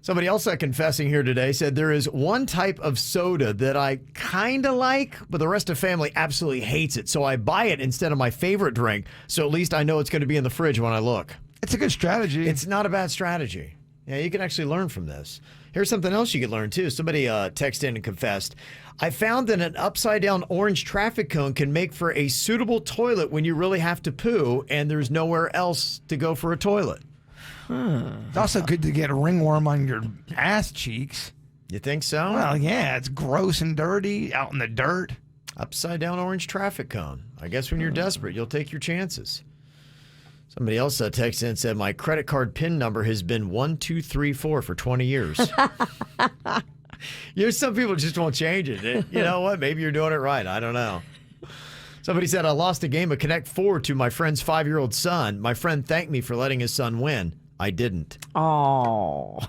Somebody else confessing here today said, there is one type of soda that I kind of like, but the rest of family absolutely hates it. So I buy it instead of my favorite drink. So at least I know it's going to be in the fridge when I look. It's a good strategy. It's not a bad strategy. Yeah, you can actually learn from this. Here's something else you can learn, too. Somebody texted in and confessed, I found that an upside-down orange traffic cone can make for a suitable toilet when you really have to poo and there's nowhere else to go for a toilet. It's also good to get a ringworm on your ass cheeks. You think so? Well, yeah, it's gross and dirty out in the dirt. Upside-down orange traffic cone. I guess when you're desperate, you'll take your chances. Somebody else texted in and said, my credit card PIN number has been 1234 for 20 years. Some people just won't change it. You know what? Maybe you're doing it right. I don't know. Somebody said, I lost a game of Connect 4 to my friend's 5-year-old son. My friend thanked me for letting his son win. I didn't. Oh,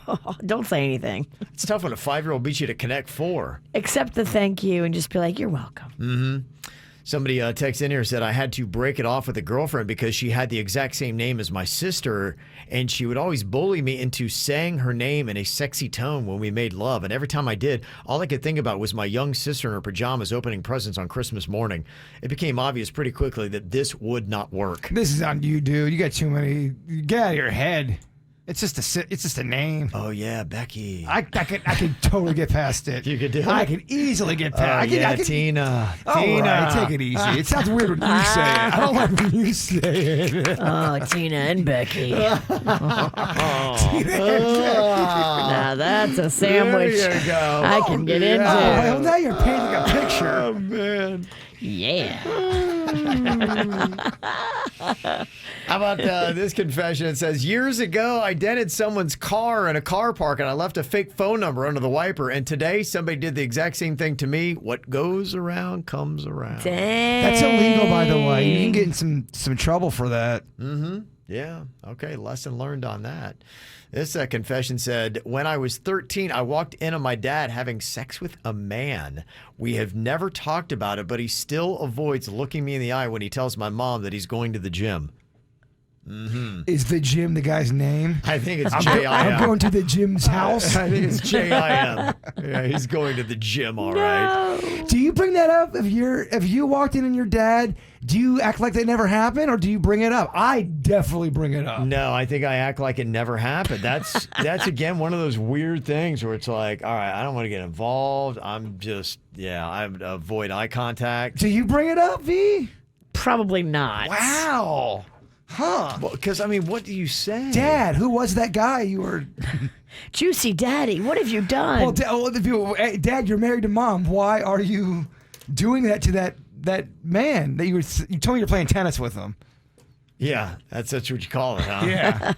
don't say anything. It's tough when a 5-year-old beats you to Connect 4. Accept the thank you and just be like, you're welcome. Mm-hmm. Somebody texted in here and said, I had to break it off with a girlfriend because she had the exact same name as my sister, and she would always bully me into saying her name in a sexy tone when we made love. And every time I did, all I could think about was my young sister in her pajamas opening presents on Christmas morning. It became obvious pretty quickly that this would not work. This is on you, dude. You got too many. Get out of your head. It's just a name. Oh yeah, Becky. I could totally get past it. You could do it? I could easily get past. Tina. Tina, take it easy. It sounds weird when you say it. I don't like when you say it. Oh, Tina and Becky. Tina and Becky. Now that's a sandwich. There you go. I can get into. Well, now you're painting a picture. Oh man. Yeah. How about this confession? It says, years ago, I dented someone's car in a car park and I left a fake phone number under the wiper. And today, somebody did the exact same thing to me. What goes around comes around. Dang. That's illegal, by the way. You can get in some trouble for that. Mm-hmm. Yeah. Okay. Lesson learned on that. This confession said, when I was 13, I walked in on my dad having sex with a man. We have never talked about it, but he still avoids looking me in the eye when he tells my mom that he's going to the gym. Mm-hmm. Is the gym the guy's name? I think it's J-I-M. I'm going to the gym's house. I think it's J-I-M. Yeah, he's going to the gym, all right. Do you bring that up if you walked in on your dad? Do you act like that never happened, or do you bring it up? I definitely bring it up. No, I think I act like it never happened. That's again one of those weird things where it's like, all right, I don't want to get involved. I'm just, I avoid eye contact. Do you bring it up, V? Probably not. Wow. Huh. Because, I mean, what do you say? Dad, who was that guy you were... Juicy Daddy, what have you done? Well, Dad, you're married to Mom. Why are you doing that to that man that you told me you're playing tennis with him? Yeah, that's what you call it, huh? Yeah.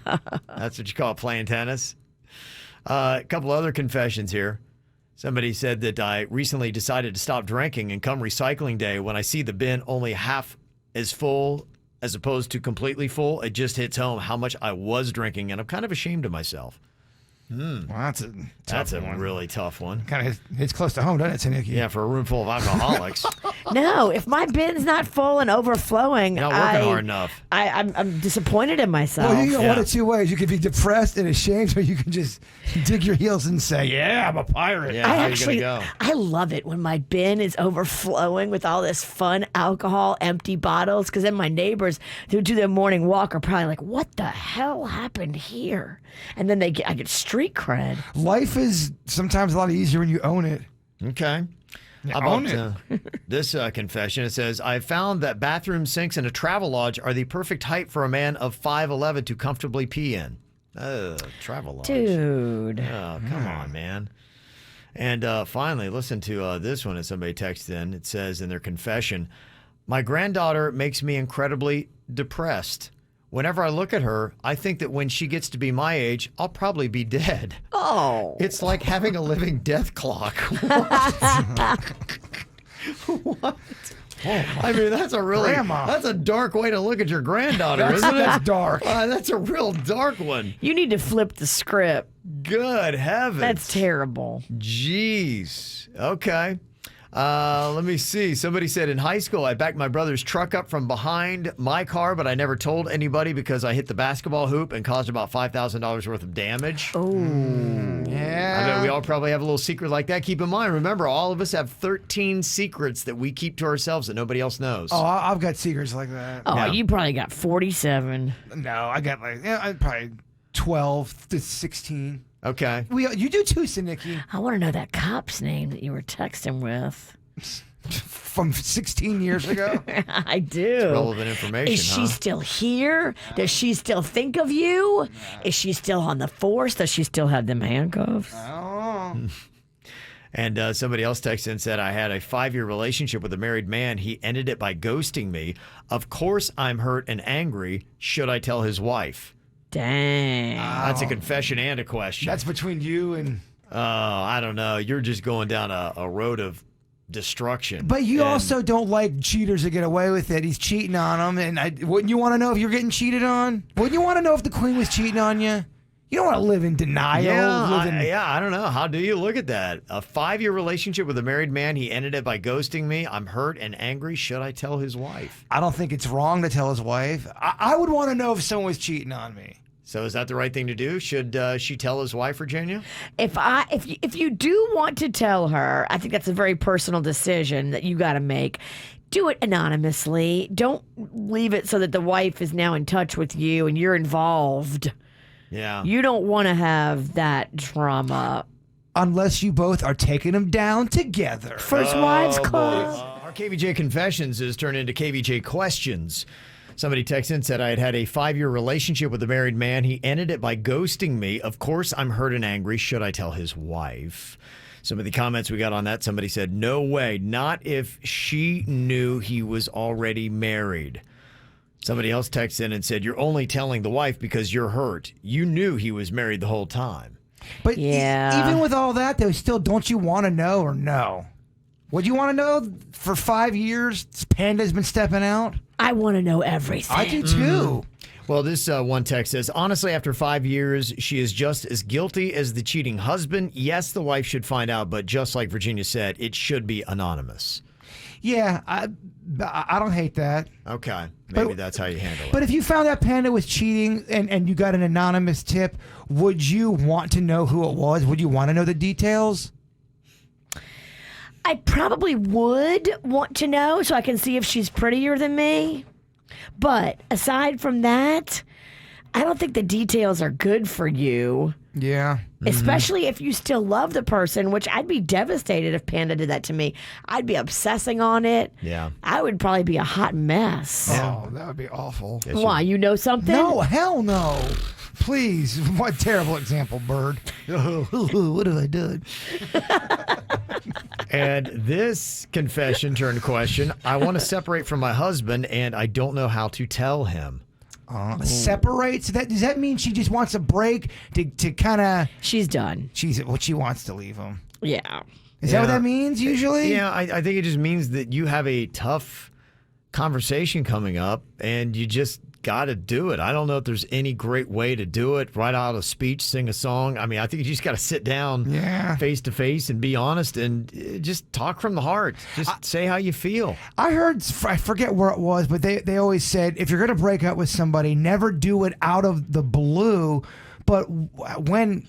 That's what you call it, playing tennis. A couple other confessions here. Somebody said that I recently decided to stop drinking, and come recycling day, when I see the bin only half as full as opposed to completely full, it just hits home how much I was drinking, and I'm kind of ashamed of myself. Well, that's a really tough one. Kind of hits close to home, doesn't it, Tanuki? Yeah, for a room full of alcoholics. No, if my bin's not full and overflowing, Not working hard enough. I'm disappointed in myself. Well, you know one of two ways. You could be depressed and ashamed, or you can just dig your heels and say, yeah, I'm a pirate. Yeah, how are you going to go? I love it when my bin is overflowing with all this fun alcohol, empty bottles, because then my neighbors who do their morning walk are probably like, what the hell happened here? And then I get street cred. Life is sometimes a lot easier when you own it. Okay. How about this confession? It says, I found that bathroom sinks in a travel lodge are the perfect height for a man of 5'11" to comfortably pee in. Travel lodge. Dude. Oh, come on, man. And finally, listen to this one that somebody texted in. It says in their confession, my granddaughter makes me incredibly depressed. Whenever I look at her, I think that when she gets to be my age, I'll probably be dead. Oh. It's like having a living death clock. What? I mean, that's a dark way to look at your granddaughter, isn't it? That's dark. That's a real dark one. You need to flip the script. Good heavens. That's terrible. Jeez. Okay. Let me see. Somebody said in high school, I backed my brother's truck up from behind my car, but I never told anybody because I hit the basketball hoop and caused about $5,000 worth of damage. Oh. I bet we all probably have a little secret like that. Keep in mind, remember, all of us have 13 secrets that we keep to ourselves that nobody else knows. Oh, I've got secrets like that. Oh, Yeah. you probably got 47. No, I got probably 12 to 16. Okay. You do too, Nikki. I want to know that cop's name that you were texting with. From 16 years ago. I do. Relevant information, Is she still here? Does she still think of you? Is she still on the force? Does she still have them handcuffs? Oh. And somebody else texted and said, I had a 5-year relationship with a married man. He ended it by ghosting me. Of course I'm hurt and angry. Should I tell his wife? Dang. That's a confession and a question. That's between you and... I don't know. You're just going down a road of destruction. But you also don't like cheaters that get away with it. He's cheating on them. And wouldn't you want to know if you're getting cheated on? Wouldn't you want to know if the queen was cheating on you? You don't want to live in denial. I don't know. How do you look at that? A 5-year relationship with a married man. He ended it by ghosting me. I'm hurt and angry. Should I tell his wife? I don't think it's wrong to tell his wife. I would want to know if someone was cheating on me. So is that the right thing to do? Should she tell his wife, Virginia? If you do want to tell her, I think that's a very personal decision that you got to make. Do it anonymously. Don't leave it so that the wife is now in touch with you and you're involved. Yeah. You don't want to have that drama. Unless you both are taking them down together. First Wives Club. Our KVJ Confessions is turned into KVJ Questions. Somebody texted and said, I had had a 5-year relationship with a married man. He ended it by ghosting me. Of course, I'm hurt and angry. Should I tell his wife? Some of the comments we got on that, somebody said, no way. Not if she knew he was already married. Somebody else texted in and said, you're only telling the wife because you're hurt. You knew he was married the whole time. But Yeah. even with all that, though, still, don't you want to know or no? Would you want to know for 5 years Panda's been stepping out? I want to know everything. I do too. Well, this one text says, honestly, after 5 years, she is just as guilty as the cheating husband. Yes, the wife should find out, but just like Virginia said, it should be anonymous. Yeah, I don't hate that. Okay, maybe that's how you handle it. But if you found out Panda was cheating and you got an anonymous tip, would you want to know who it was? Would you want to know the details? I probably would want to know so I can see if she's prettier than me. But aside from that, I don't think the details are good for you. Yeah. Especially if you still love the person, which I'd be devastated if Panda did that to me. I'd be obsessing on it. Yeah. I would probably be a hot mess. Oh, that would be awful. Why? You know something? No, hell no. Please. What a terrible example, Bird. What have I done? And this confession turned question, I want to separate from my husband and I don't know how to tell him. Separate? So does that mean she just wants a break to kind of... She's done. She wants to leave him. Yeah. Is that what that means usually? Yeah, I think it just means that you have a tough conversation coming up and you just got to do it. I don't know if there's any great way to do it. Write out a speech, sing a song. I mean, I think you just got to sit down face to face and be honest and just talk from the heart. Just say how you feel. I heard, I forget where it was, but they always said if you're going to break up with somebody, never do it out of the blue. But when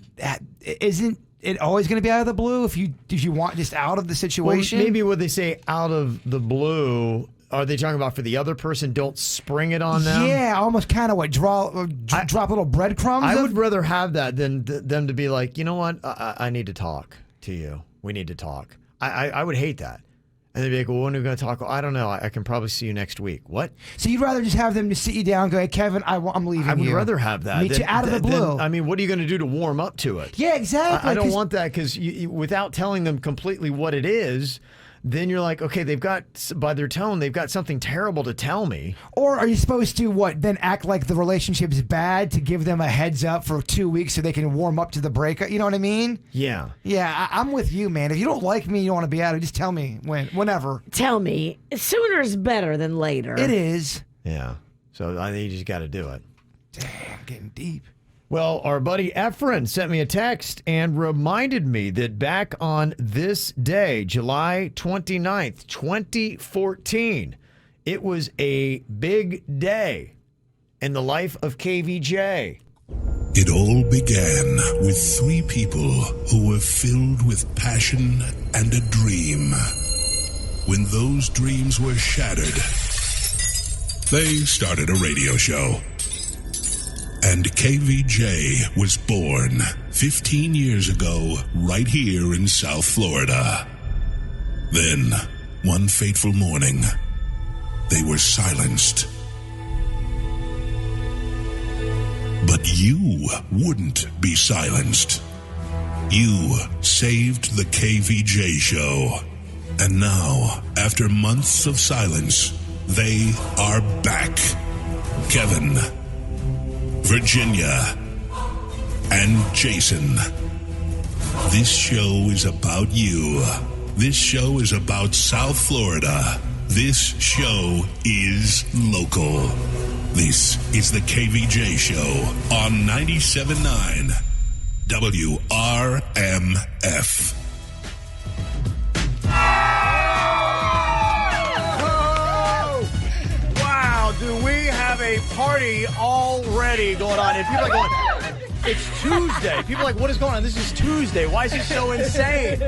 isn't it always going to be out of the blue if you want just out of the situation? Well, maybe what they say out of the blue. Are they talking about for the other person? Don't spring it on them. Yeah, almost kind of drop little breadcrumbs. I would rather have that than them to be like, you know what? I need to talk to you. We need to talk. I would hate that. And they'd be like, well, when are we going to talk? I don't know. I can probably see you next week. What? So you'd rather just have them to sit you down and go, hey, Kevin, I'm leaving I would you. rather have that. Me too, out of the blue. I mean, what are you going to do to warm up to it? Yeah, exactly. I don't want that because without telling them completely what it is, then you're like, okay, by their tone, they've got something terrible to tell me. Or are you supposed to, then act like the relationship's bad to give them a heads up for 2 weeks so they can warm up to the breakup? You know what I mean? Yeah. Yeah, I'm with you, man. If you don't like me, you don't want to be out, just tell me whenever. Tell me. Sooner is better than later. It is. Yeah. So I think you just got to do it. Damn, getting deep. Well, our buddy Efren sent me a text and reminded me that back on this day, July 29th, 2014, it was a big day in the life of KVJ. It all began with 3 people who were filled with passion and a dream. When those dreams were shattered, they started a radio show. And KVJ was born 15 years ago right here in South Florida. Then, one fateful morning, they were silenced. But you wouldn't be silenced. You saved the KVJ Show. And now, after months of silence, they are back. Kevin, Virginia, and Jason. This show is about you. This show is about South Florida. This show is local. This is the KVJ Show on 97.9 WRMF. Do we have a party already going on? And people are going, it's Tuesday. People are like, what is going on? This is Tuesday. Why is this so insane?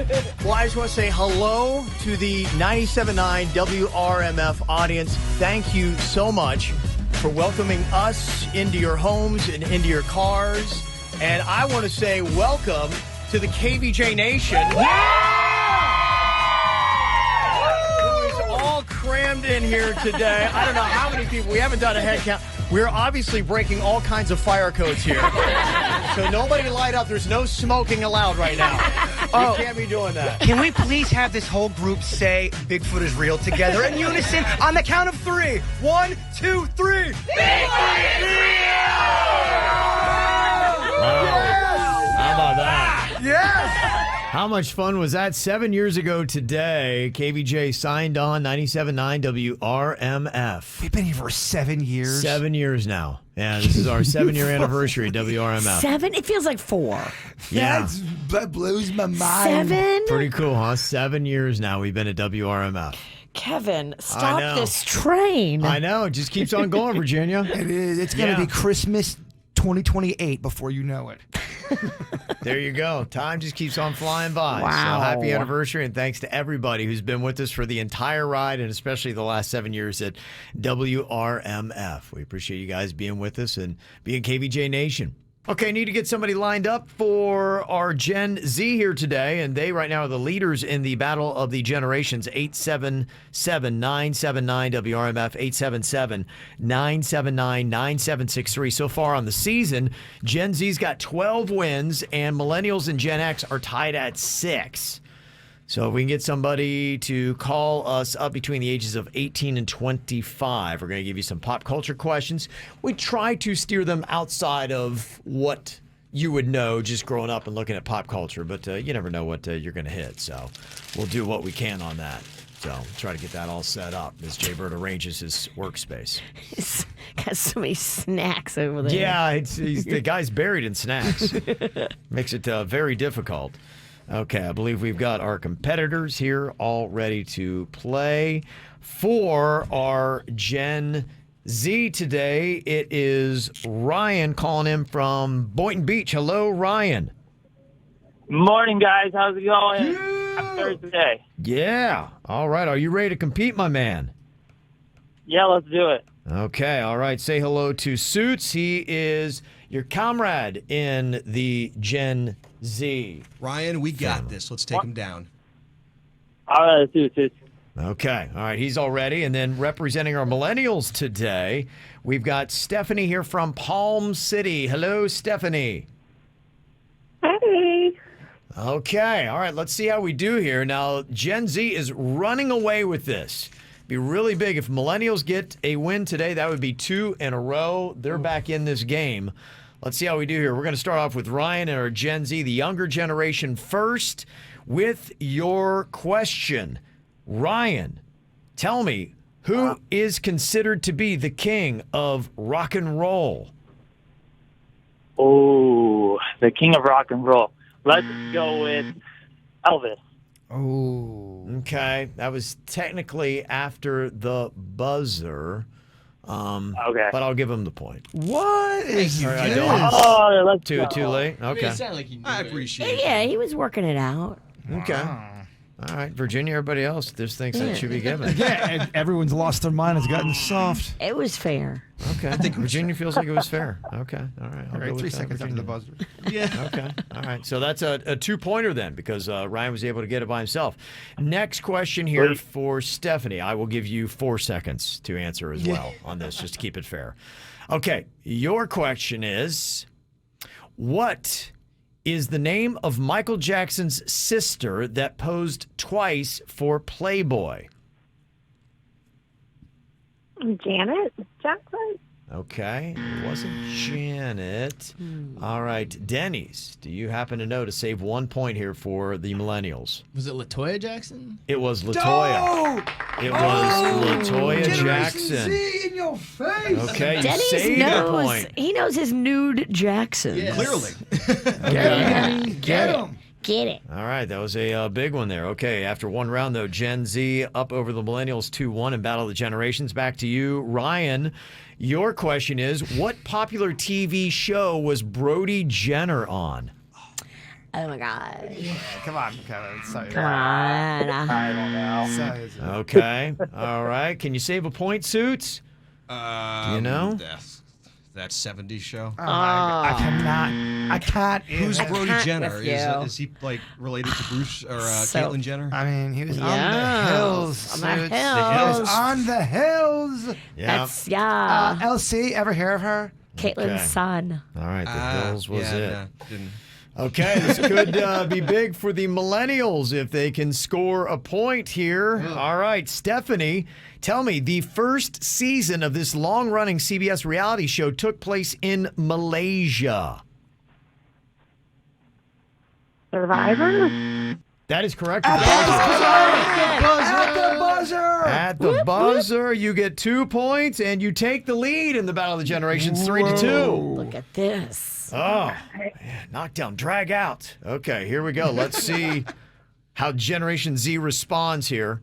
Well, I just want to say hello to the 97.9 WRMF audience. Thank you so much for welcoming us into your homes and into your cars. And I want to say welcome to the KVJ Nation. Crammed in here today. I don't know how many people. We haven't done a head count. We're obviously breaking all kinds of fire codes here. So nobody light up. There's no smoking allowed right now. You can't be doing that. Can we please have this whole group say Bigfoot is real together in unison on the count of 3? 1, 2, 3. Bigfoot is real! Wow. How about that? Yes! How much fun was that? 7 years ago today, KVJ signed on 97.9 WRMF. We've been here for 7 years. 7 years now. Yeah, this is our 7-year anniversary, WRMF. 7? It feels like 4. Yeah. That blows my mind. 7? Pretty cool, huh? 7 years now we've been at WRMF. Kevin, stop this train. I know. It just keeps on going, Virginia. It is. It's going to be Christmas 2028 before you know it. There you go. Time just keeps on flying by. Wow. So happy anniversary, and thanks to everybody who's been with us for the entire ride, and especially the last 7 years at WRMF. We appreciate you guys being with us and being KVJ Nation. Okay, need to get somebody lined up for our Gen Z here today, and they right now are the leaders in the battle of the generations. 877-979-WRMF, 877-979-9763. So far on the season, Gen Z's got 12 wins, and Millennials and Gen X are tied at 6. So if we can get somebody to call us up between the ages of 18 and 25, we're going to give you some pop culture questions. We try to steer them outside of what you would know just growing up and looking at pop culture, but you never know what you're going to hit. So we'll do what we can on that. So try to get that all set up as Jaybird arranges his workspace. He's got so many snacks over there. Yeah, the guy's buried in snacks. Makes it very difficult. Okay, I believe we've got our competitors here all ready to play. For our Gen Z today, it is Ryan calling in from Boynton Beach. Hello, Ryan. Morning, guys. How's it going? Happy Thursday. Yeah. All right. Are you ready to compete, my man? Yeah, let's do it. Okay. All right. Say hello to Suits. He is your comrade in the Gen Z. Ryan, we got this. Let's take him down. All right, let's do it. Okay. All right. He's all ready. And then representing our millennials today, we've got Stephanie here from Palm City. Hello, Stephanie. Hey. Okay. All right. Let's see how we do here. Now, Gen Z is running away with this. Be really big. If millennials get a win today, that would be 2 in a row. They're back in this game. Let's see how we do here. We're going to start off with Ryan and our Gen Z, the younger generation, first with your question. Ryan, tell me, who is considered to be the king of rock and roll? Oh, the king of rock and roll. Let's go with Elvis. Oh. Okay. That was technically after the buzzer. Okay. But I'll give him the point. What is Sorry, I this? don't. Oh, let's go. Too late? I mean, Okay. it sounded like you knew I it. appreciate it. Yeah, he was working it out. Okay. All right. Virginia, everybody else, there's things that should be given. Yeah, and everyone's lost their mind. It's gotten soft. It was fair. Okay. I think Virginia feels like it was fair. Okay. All right. I'll All right, go 3 with seconds after Virginia. the buzzer. Yeah. Okay. All right. So that's a 2-pointer then, because Ryan was able to get it by himself. Next question here for Stephanie. I will give you 4 seconds to answer as well on this, just to keep it fair. Okay. Your question is, what is the name of Michael Jackson's sister that posed twice for Playboy? Janet Jackson? Okay, it wasn't Janet. All right, Dennys, do you happen to know to save 1 point here for the millennials? Was it LaToya Jackson? It was LaToya. It was LaToya Generation Jackson. Z in your face. Okay, you Denny's saved a knows. point. He knows his nude Jackson. Yes. Clearly. Get him. Get it. All right, that was a big one there. Okay, after one round, though, Gen Z up over the millennials 2-1 in Battle of the Generations. Back to you, Ryan. Your question is, what popular TV show was Brody Jenner on? Oh, my God. Come on, Kevin. Sorry. Come on. I don't know. Sorry. Okay, all right. Can you save a point, Suits? Do you know? That 70s show. Oh my God. I cannot. I can't. Who's even. Brody can't Jenner? with you. Is he like related to Bruce or So- Caitlyn Jenner? I mean, he was on Yes, the hills. on the Suits. hills. He was on the hills. Yeah. That's, yeah. LC, ever hear of her? Caitlin's okay. son. All right, the Hills was yeah, it. no, didn't. Okay, this could be big for the millennials if they can score a point here. All right, Stephanie, tell me, the first season of this long-running CBS reality show took place in Malaysia. Survivor? That is correct. At the buzzer. At the buzzer, you get 2 points, and you take the lead in the Battle of the Generations, 3-2. Look at this. Oh, man, knockdown, drag out. Okay, here we go. Let's see how Generation Z responds here.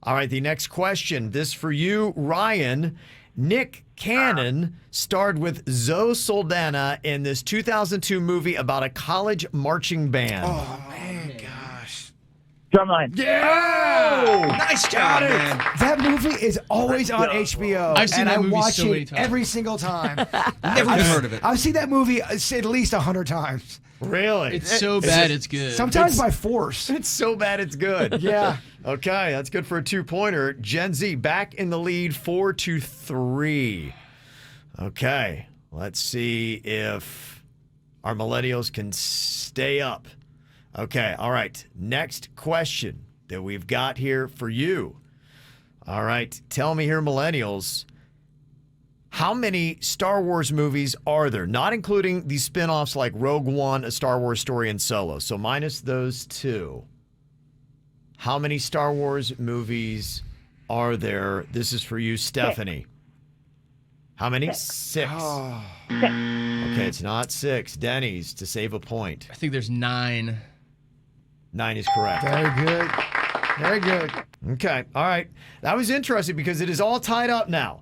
All right, the next question. This for you, Ryan. Nick Cannon starred with Zoe Saldana in this 2002 movie about a college marching band. Oh, man, gosh. Drumline. Yeah! Nice job, man. That movie is always on HBO. I've seen and that I movie watch so many it times. every single time. Never even heard of it. I've seen that movie at least 100 times. Really? It's so bad, it's good. Sometimes by force. It's so bad it's good. Yeah. Okay, that's good for a 2-pointer. Gen Z back in the lead 4-3. Okay, let's see if our millennials can stay up. Okay, all right. Next question that we've got here for you. All right, tell me here, millennials, how many Star Wars movies are there? Not including the spin-offs like Rogue One, A Star Wars Story, and Solo. So minus those 2. How many Star Wars movies are there? This is for you, Stephanie. How many? 6. Oh. Okay, it's not 6. Denny's to save a point. I think there's 9. 9 is correct. Very good. Very good. Okay, all right. That was interesting because it is all tied up now.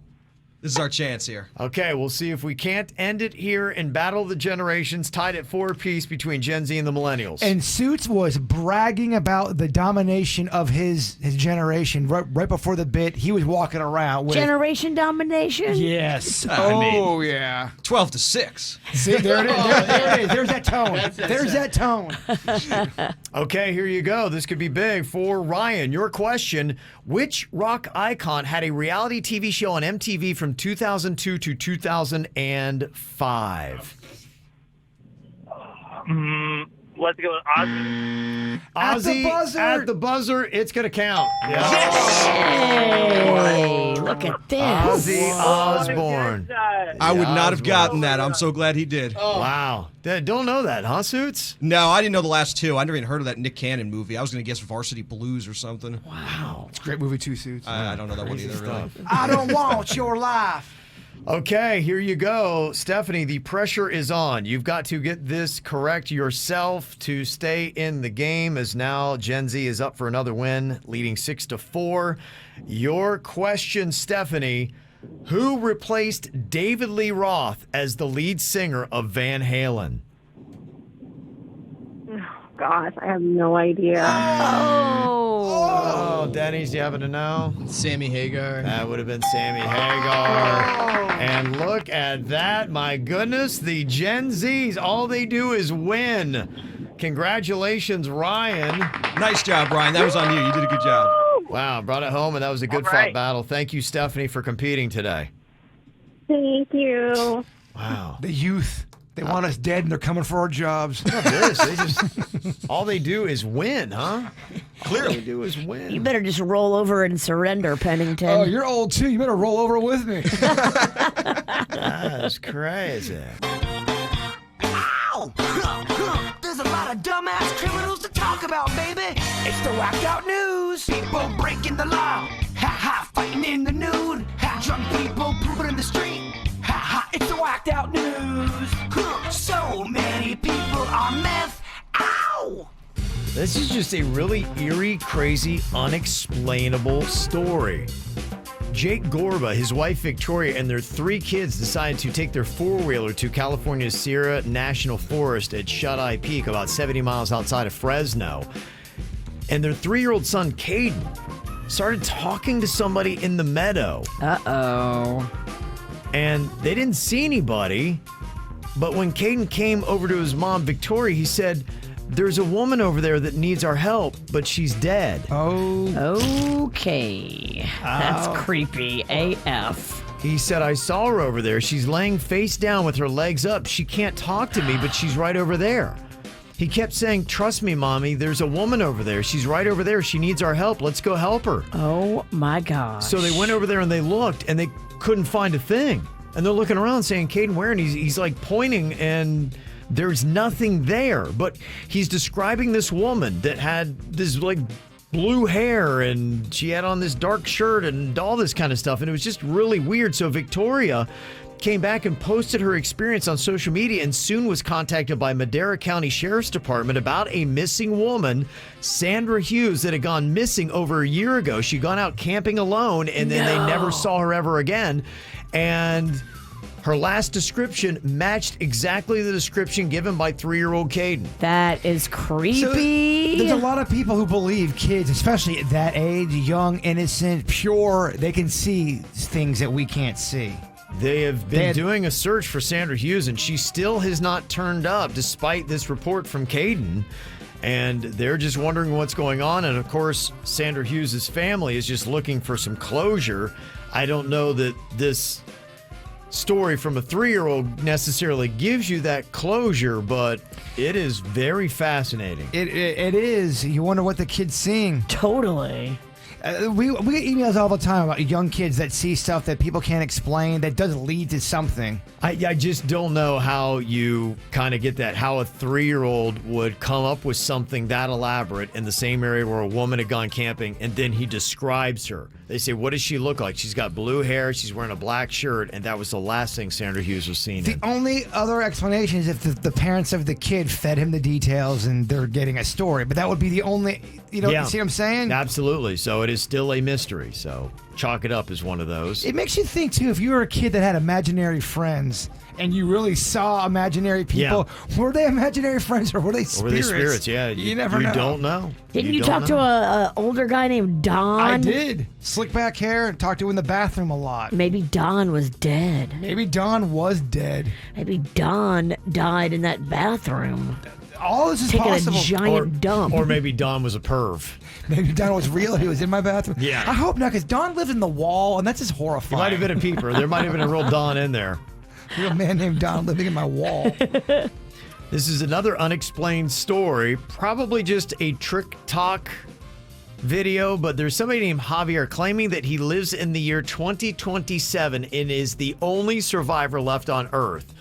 This is our chance here. Okay, we'll see if we can't end it here in Battle of the Generations, tied at 4 apiece between Gen Z and the Millennials. And Suits was bragging about the domination of his generation right before the bit. He was walking around with Generation domination? Yes. Yeah. 12-6. See, there it is. There it is. There's that tone. There's that tone. Okay, here you go. This could be big for Ryan. Your question: which rock icon had a reality TV show on MTV from 2002 to 2005? Let's go with Ozzy. Ozzy at the buzzer. It's going to count. Yeah. Hey, look at this. Ozzy Osbourne. I would not have gotten that. I'm so glad he did. Wow. Don't know that, huh, Suits? No, I didn't know the last two. I never even heard of that Nick Cannon movie. I was going to guess Varsity Blues or something. Wow. It's a great movie too, Suits. I don't know that one either, really. I don't want your life. Okay, here you go. Stephanie, the pressure is on. You've got to get this correct yourself to stay in the game, as now Gen Z is up for another win, leading 6-4. Your question, Stephanie: who replaced David Lee Roth as the lead singer of Van Halen? Gosh, I have no idea. Oh, Dennys, do you happen to know? Sammy Hagar. That would have been Sammy Hagar. And look at that. My goodness, the Gen Zs, all they do is win. Congratulations, Ryan. Nice job, Ryan. That was on you. You did a good job. Wow, brought it home, and that was a good fought battle. Thank you, Stephanie, for competing today. Thank you. Wow. The youth. They want us dead, and they're coming for our jobs. Look at this. All they do is win, huh? Clearly. All they do is win. You better just roll over and surrender, Pennington. Oh, you're old too. You better roll over with me. That's crazy. Ow! There's a lot of dumbass criminals to talk about, baby. It's the whacked out news. People breaking the law. Ha ha, fighting in the nude. Ha, drunk people pooping in the street. Ha ha, it's the whacked out news. So many people on meth. Ow! This is just a really eerie, crazy, unexplainable story. Jake Gorba, his wife Victoria, and their 3 kids decided to take their 4-wheeler to California's Sierra National Forest at Shut-Eye Peak, about 70 miles outside of Fresno. And their 3-year-old son, Caden, started talking to somebody in the meadow. Uh-oh. And they didn't see anybody, but when Caden came over to his mom, Victoria, he said, "There's a woman over there that needs our help, but she's dead." Okay. That's creepy AF. He said, "I saw her over there. She's laying face down with her legs up. She can't talk to me, but she's right over there." He kept saying, "Trust me, Mommy, there's a woman over there. She's right over there. She needs our help. Let's go help her." Oh, my gosh. So they went over there and they looked, and they couldn't find a thing. And they're looking around saying, "Caden, where?" And he's like pointing, and there's nothing there. But he's describing this woman that had this like blue hair, and she had on this dark shirt and all this kind of stuff. And it was just really weird. So Victoria came back and posted her experience on social media, and soon was contacted by Madera County Sheriff's Department about a missing woman, Sandra Hughes, that had gone missing over a year ago. She'd gone out camping alone, and then they never saw her ever again. And her last description matched exactly the description given by 3-year-old Caden. That is creepy. So, there's a lot of people who believe kids, especially at that age, young, innocent, pure, they can see things that we can't see. They have been doing a search for Sandra Hughes, and she still has not turned up despite this report from Caden. And they're just wondering what's going on. And of course, Sandra Hughes' family is just looking for some closure. I don't know that this story from a 3-year-old necessarily gives you that closure, but it is very fascinating. It is. You wonder what the kid's seeing. Totally. We get emails all the time about young kids that see stuff that people can't explain that does lead to something. I just don't know how you kind of get that, how a 3-year-old would come up with something that elaborate in the same area where a woman had gone camping, and then he describes her. They say, "What does she look like?" "She's got blue hair, she's wearing a black shirt," and that was the last thing Sandra Hughes was seen The in. only other explanation is if the parents of the kid fed him the details and they're getting a story. But that would be the only, you see what I'm saying? Absolutely. So it is still a mystery. So chalk it up as one of those. It makes you think, too, if you were a kid that had imaginary friends and you really saw imaginary people, were they imaginary friends or were they spirits? Or were they spirits? Yeah, you never know. You don't know. Didn't you talk to a older guy named Don? I did. Slick back hair and talked to him in the bathroom a lot. Maybe Don was dead. Maybe Don was dead. Maybe Don died in that bathroom. All this is taking possible. a giant dump. Or maybe Don was a perv. Maybe Don was real. He was in my bathroom. Yeah. I hope not, because Don lived in the wall, and that's just horrifying. He might have been a peeper. There might have been a real Don in there. Real man named Don living in my wall. This is another unexplained story. Probably just a TikTok video, but there's somebody named Javier claiming that he lives in the year 2027 and is the only survivor left on Earth.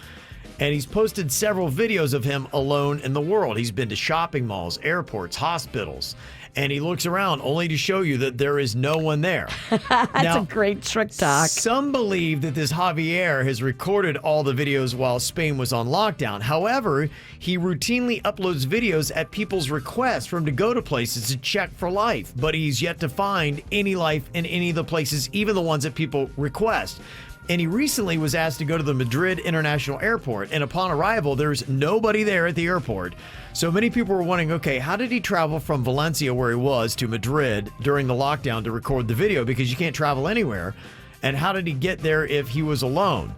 And he's posted several videos of him alone in the world. He's been to shopping malls, airports, hospitals, and he looks around only to show you that there is no one there. That's a great TikTok. Some believe that this Javier has recorded all the videos while Spain was on lockdown. However, he routinely uploads videos at people's request for him to go to places to check for life, but he's yet to find any life in any of the places, even the ones that people request. And he recently was asked to go to the Madrid International Airport, and upon arrival, there's nobody there at the airport. So many people were wondering, okay, how did he travel from Valencia, where he was, to Madrid during the lockdown to record the video? Because you can't travel anywhere. And how did he get there if he was alone?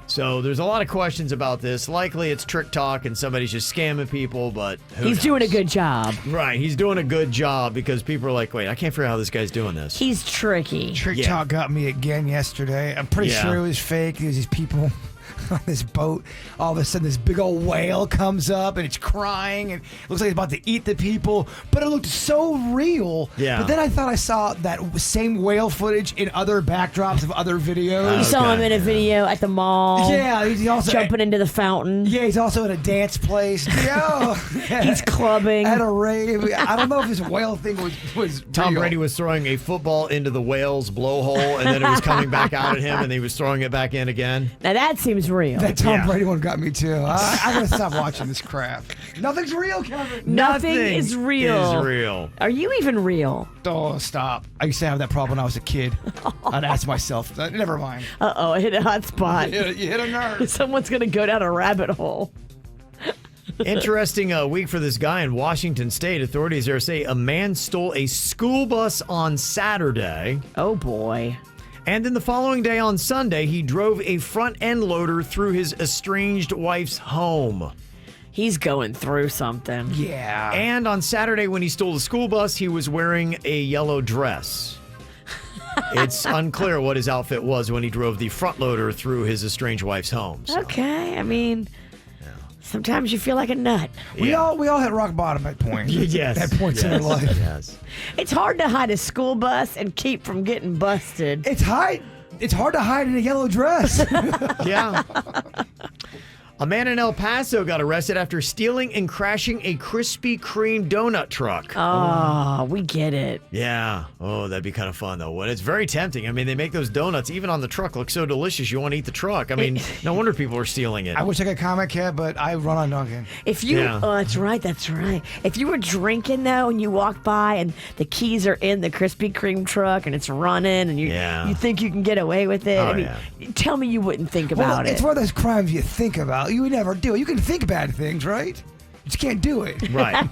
So there's a lot of questions about this. Likely it's trick talk and somebody's just scamming people, but he's doing a good job. Right, he's doing a good job because people are like, wait, I can't figure out how this guy's doing this. He's tricky. Trick talk got me again yesterday. I'm pretty sure it was fake. There's these people on this boat. All of a sudden, this big old whale comes up and it's crying and it looks like it's about to eat the people, but it looked so real. Yeah. But then I thought I saw that same whale footage in other backdrops of other videos. You saw him in a video at the mall. Yeah, he's also jumping into the fountain. Yeah, he's also at a dance place. He's clubbing at a rave. I don't know if his whale thing was Tom real. Brady was throwing a football into the whale's blowhole, and then it was coming back out at him, and he was throwing it back in again. Now that seems real. That Tom Brady one got me too. I'm gonna stop watching this crap. Nothing's real, Kevin. Nothing is real. Is real. Are you even real? Oh, stop. I used to have that problem when I was a kid. I'd ask myself, never mind. Uh-oh, I hit a hot spot. You hit a nerve. Someone's going to go down a rabbit hole. Interesting week for this guy in Washington State. Authorities there say a man stole a school bus on Saturday. Oh, boy. And then the following day on Sunday, he drove a front-end loader through his estranged wife's home. He's going through something. Yeah. And on Saturday, when he stole the school bus, he was wearing a yellow dress. It's unclear what his outfit was when he drove the front loader through his estranged wife's home. So. Okay, I mean, sometimes you feel like a nut. We all hit rock bottom at points. Yes. At points in our life. Yes. It's hard to hide a school bus and keep from getting busted. It's hard to hide in a yellow dress. Yeah. A man in El Paso got arrested after stealing and crashing a Krispy Kreme donut truck. Oh, we get it. Yeah. Oh, that'd be kind of fun, though. And it's very tempting. I mean, they make those donuts, even on the truck, look so delicious. You want to eat the truck. I mean, no wonder people are stealing it. I wish I could comment, Kev, but I run on Dunkin'. If you, oh, that's right. If you were drinking, though, and you walk by and the keys are in the Krispy Kreme truck and it's running and you think you can get away with it, tell me you wouldn't think about it. It's one of those crimes you think about. You would never do it. You can think bad things, right? You just can't do it. Right.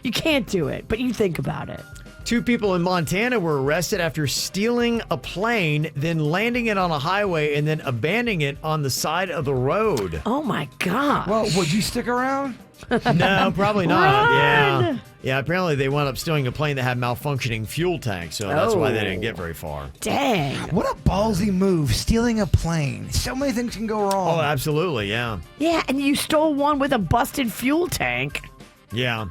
You can't do it, but you think about it. 2 people in Montana were arrested after stealing a plane, then landing it on a highway, and then abandoning it on the side of the road. Oh, my God. Well, would you stick around? No, probably not. Run! Yeah, apparently they wound up stealing a plane that had malfunctioning fuel tanks, so that's why they didn't get very far. Dang. What a ballsy move, stealing a plane. So many things can go wrong. Oh, absolutely, yeah. Yeah, and you stole one with a busted fuel tank. Yeah.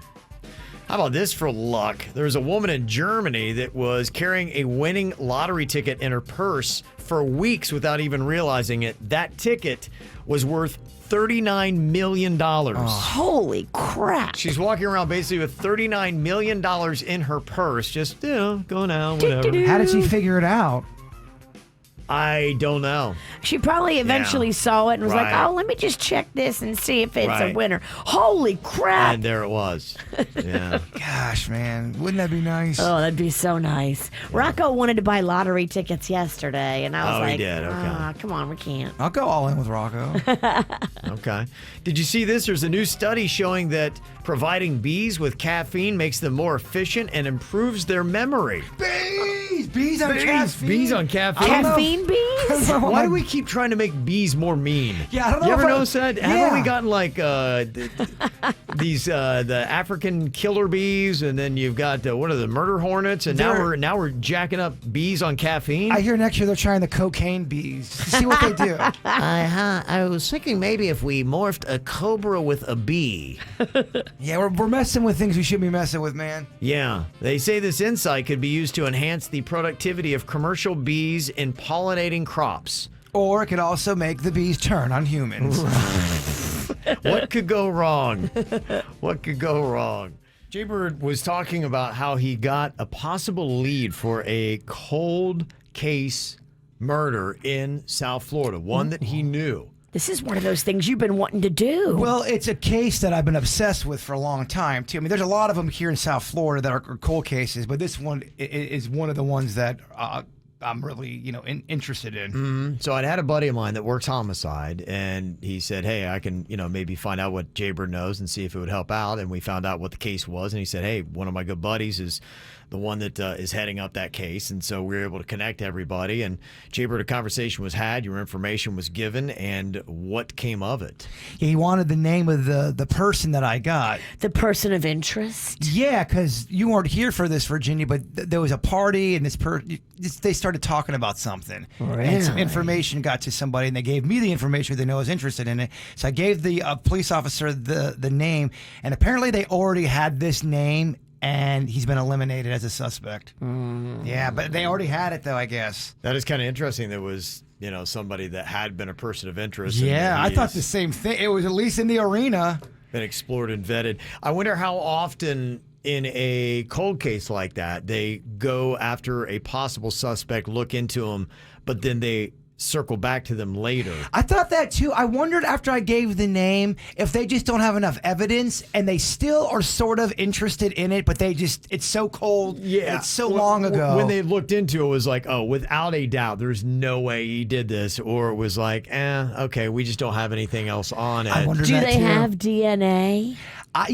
How about this for luck? There was a woman in Germany that was carrying a winning lottery ticket in her purse for weeks without even realizing it. That ticket was worth $39 million. Holy crap. She's walking around basically with $39 million in her purse. Just, going out, whatever. How did she figure it out? I don't know. She probably eventually saw it and was like, Right. oh, let me just check this and see if it's a Right. winner. Holy crap. And there it was. Yeah. Gosh, man, wouldn't that be nice? Oh, that'd be so nice. Rocco wanted to buy lottery tickets yesterday, and I was Oh, he like, did? Okay. come on, we can't. I'll go all in with Rocco. Okay. Did you see this? There's a new study showing that providing bees with caffeine makes them more efficient and improves their memory. Bees on caffeine. Bees on caffeine. Caffeine bees? Why do we keep trying to make bees more mean? Yeah, I don't know You if ever I- notice that? Yeah. Haven't we gotten like these the African killer bees, and then you've got what are the murder hornets, and now we're jacking up bees on caffeine? I hear next year they're trying the cocaine bees. See what they do. I was thinking maybe if we morphed a cobra with a bee. Yeah, we're messing with things we shouldn't be messing with, man. Yeah, they say this insight could be used to enhance the productivity of commercial bees in pollinating crops. Or it could also make the bees turn on humans. What could go wrong? What could go wrong? Jaybird was talking about how he got a possible lead for a cold case murder in South Florida, one that he knew. This is one of those things you've been wanting to do. Well, it's a case that I've been obsessed with for a long time, too. I mean, there's a lot of them here in South Florida that are cold cases, but this one is one of the ones that I'm really, interested in. So I'd had a buddy of mine that works homicide, and he said, hey, I can, maybe find out what Jaybird knows and see if it would help out. And we found out what the case was, and he said, hey, one of my good buddies is the one that is heading up that case. And so we were able to connect everybody, and Jaybird, a conversation was had, your information was given, and what came of it? Yeah, he wanted the name of the person that I got. The person of interest? Yeah, because you weren't here for this, Virginia, but there was a party, and they started talking about something. And some information got to somebody, and they gave me the information they know I was interested in it. So I gave the police officer the name, and apparently they already had this name, and he's been eliminated as a suspect. Yeah, but they already had it, though, I guess. That is kind of interesting. There was, somebody that had been a person of interest. Yeah, and I thought the same thing. It was at least in the arena. Been explored and vetted. I wonder how often in a cold case like that, they go after a possible suspect, look into them, but then they circle back to them later. I thought that too. I wondered after I gave the name if they just don't have enough evidence and they still are sort of interested in it, but it's so cold. Yeah. It's so long ago. When they looked into it, it was like, oh, without a doubt, there's no way he did this. Or it was like, okay, we just don't have anything else on it. I wonder Do that they too. have DNA? I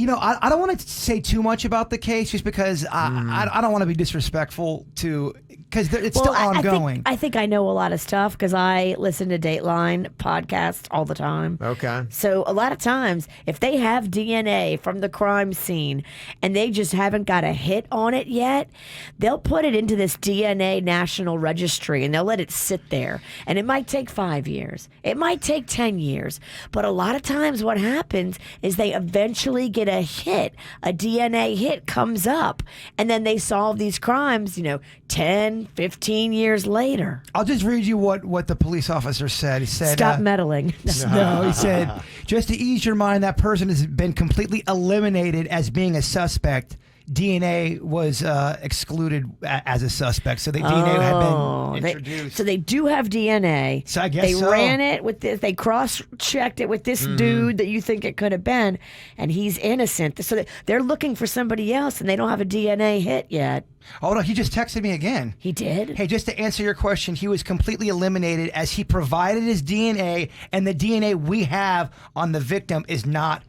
don't want to say too much about the case just because I don't want to be disrespectful to, because it's still ongoing. I think I know a lot of stuff because I listen to Dateline podcasts all the time. Okay. So a lot of times, if they have DNA from the crime scene and they just haven't got a hit on it yet, they'll put it into this DNA National Registry and they'll let it sit there. And it might take 5 years. It might take 10 years. But a lot of times what happens is they eventually get a hit. A DNA hit comes up. And then they solve these crimes, 10, 15 years later. I'll just read you what the police officer said. He said, Stop meddling. No, he said, just to ease your mind, that person has been completely eliminated as being a suspect. DNA was excluded as a suspect, so the DNA had been introduced. So they do have DNA. So I guess they so. ran it with this. They cross-checked it with this dude that you think it could have been, and he's innocent. So they're looking for somebody else, and they don't have a DNA hit yet. Oh, no, he just texted me again. He did? Hey, just to answer your question, he was completely eliminated as he provided his DNA, and the DNA we have on the victim is not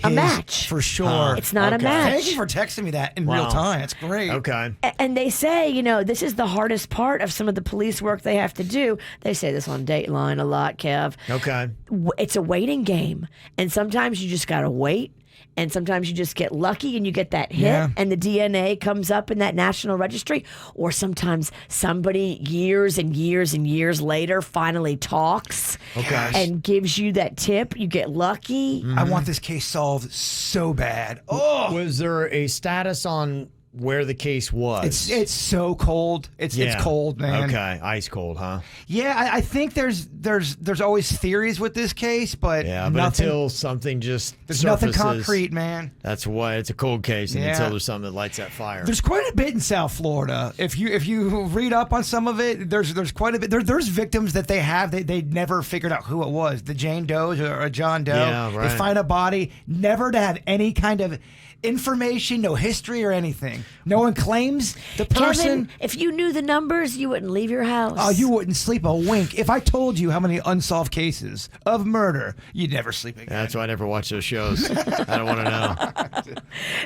a match. For sure. It's not a match. Thank you for texting me that in real time. It's great. Okay. And they say, this is the hardest part of some of the police work they have to do. They say this on Dateline a lot, Kev. Okay. It's a waiting game. And sometimes you just got to wait. And sometimes you just get lucky and you get that hit and the DNA comes up in that national registry. Or sometimes somebody years and years and years later finally talks and gives you that tip. You get lucky. I want this case solved so bad. Oh, Was there a status on where the case was. It's so cold. It's cold, man. Okay, ice cold, huh? Yeah, I think there's always theories with this case, but but until something just there's surfaces, nothing concrete, man. That's why it's a cold case, and until there's something that lights that fire. There's quite a bit in South Florida. If you read up on some of it, there's quite a bit. There's victims that they never figured out who it was. The Jane Does or a John Doe. Yeah, right. They find a body, never to have any kind of information, no history or anything. No one claims the person. Kevin, if you knew the numbers, you wouldn't leave your house. Oh, you wouldn't sleep a wink. If I told you how many unsolved cases of murder, you'd never sleep again. That's why I never watch those shows. I don't want to know.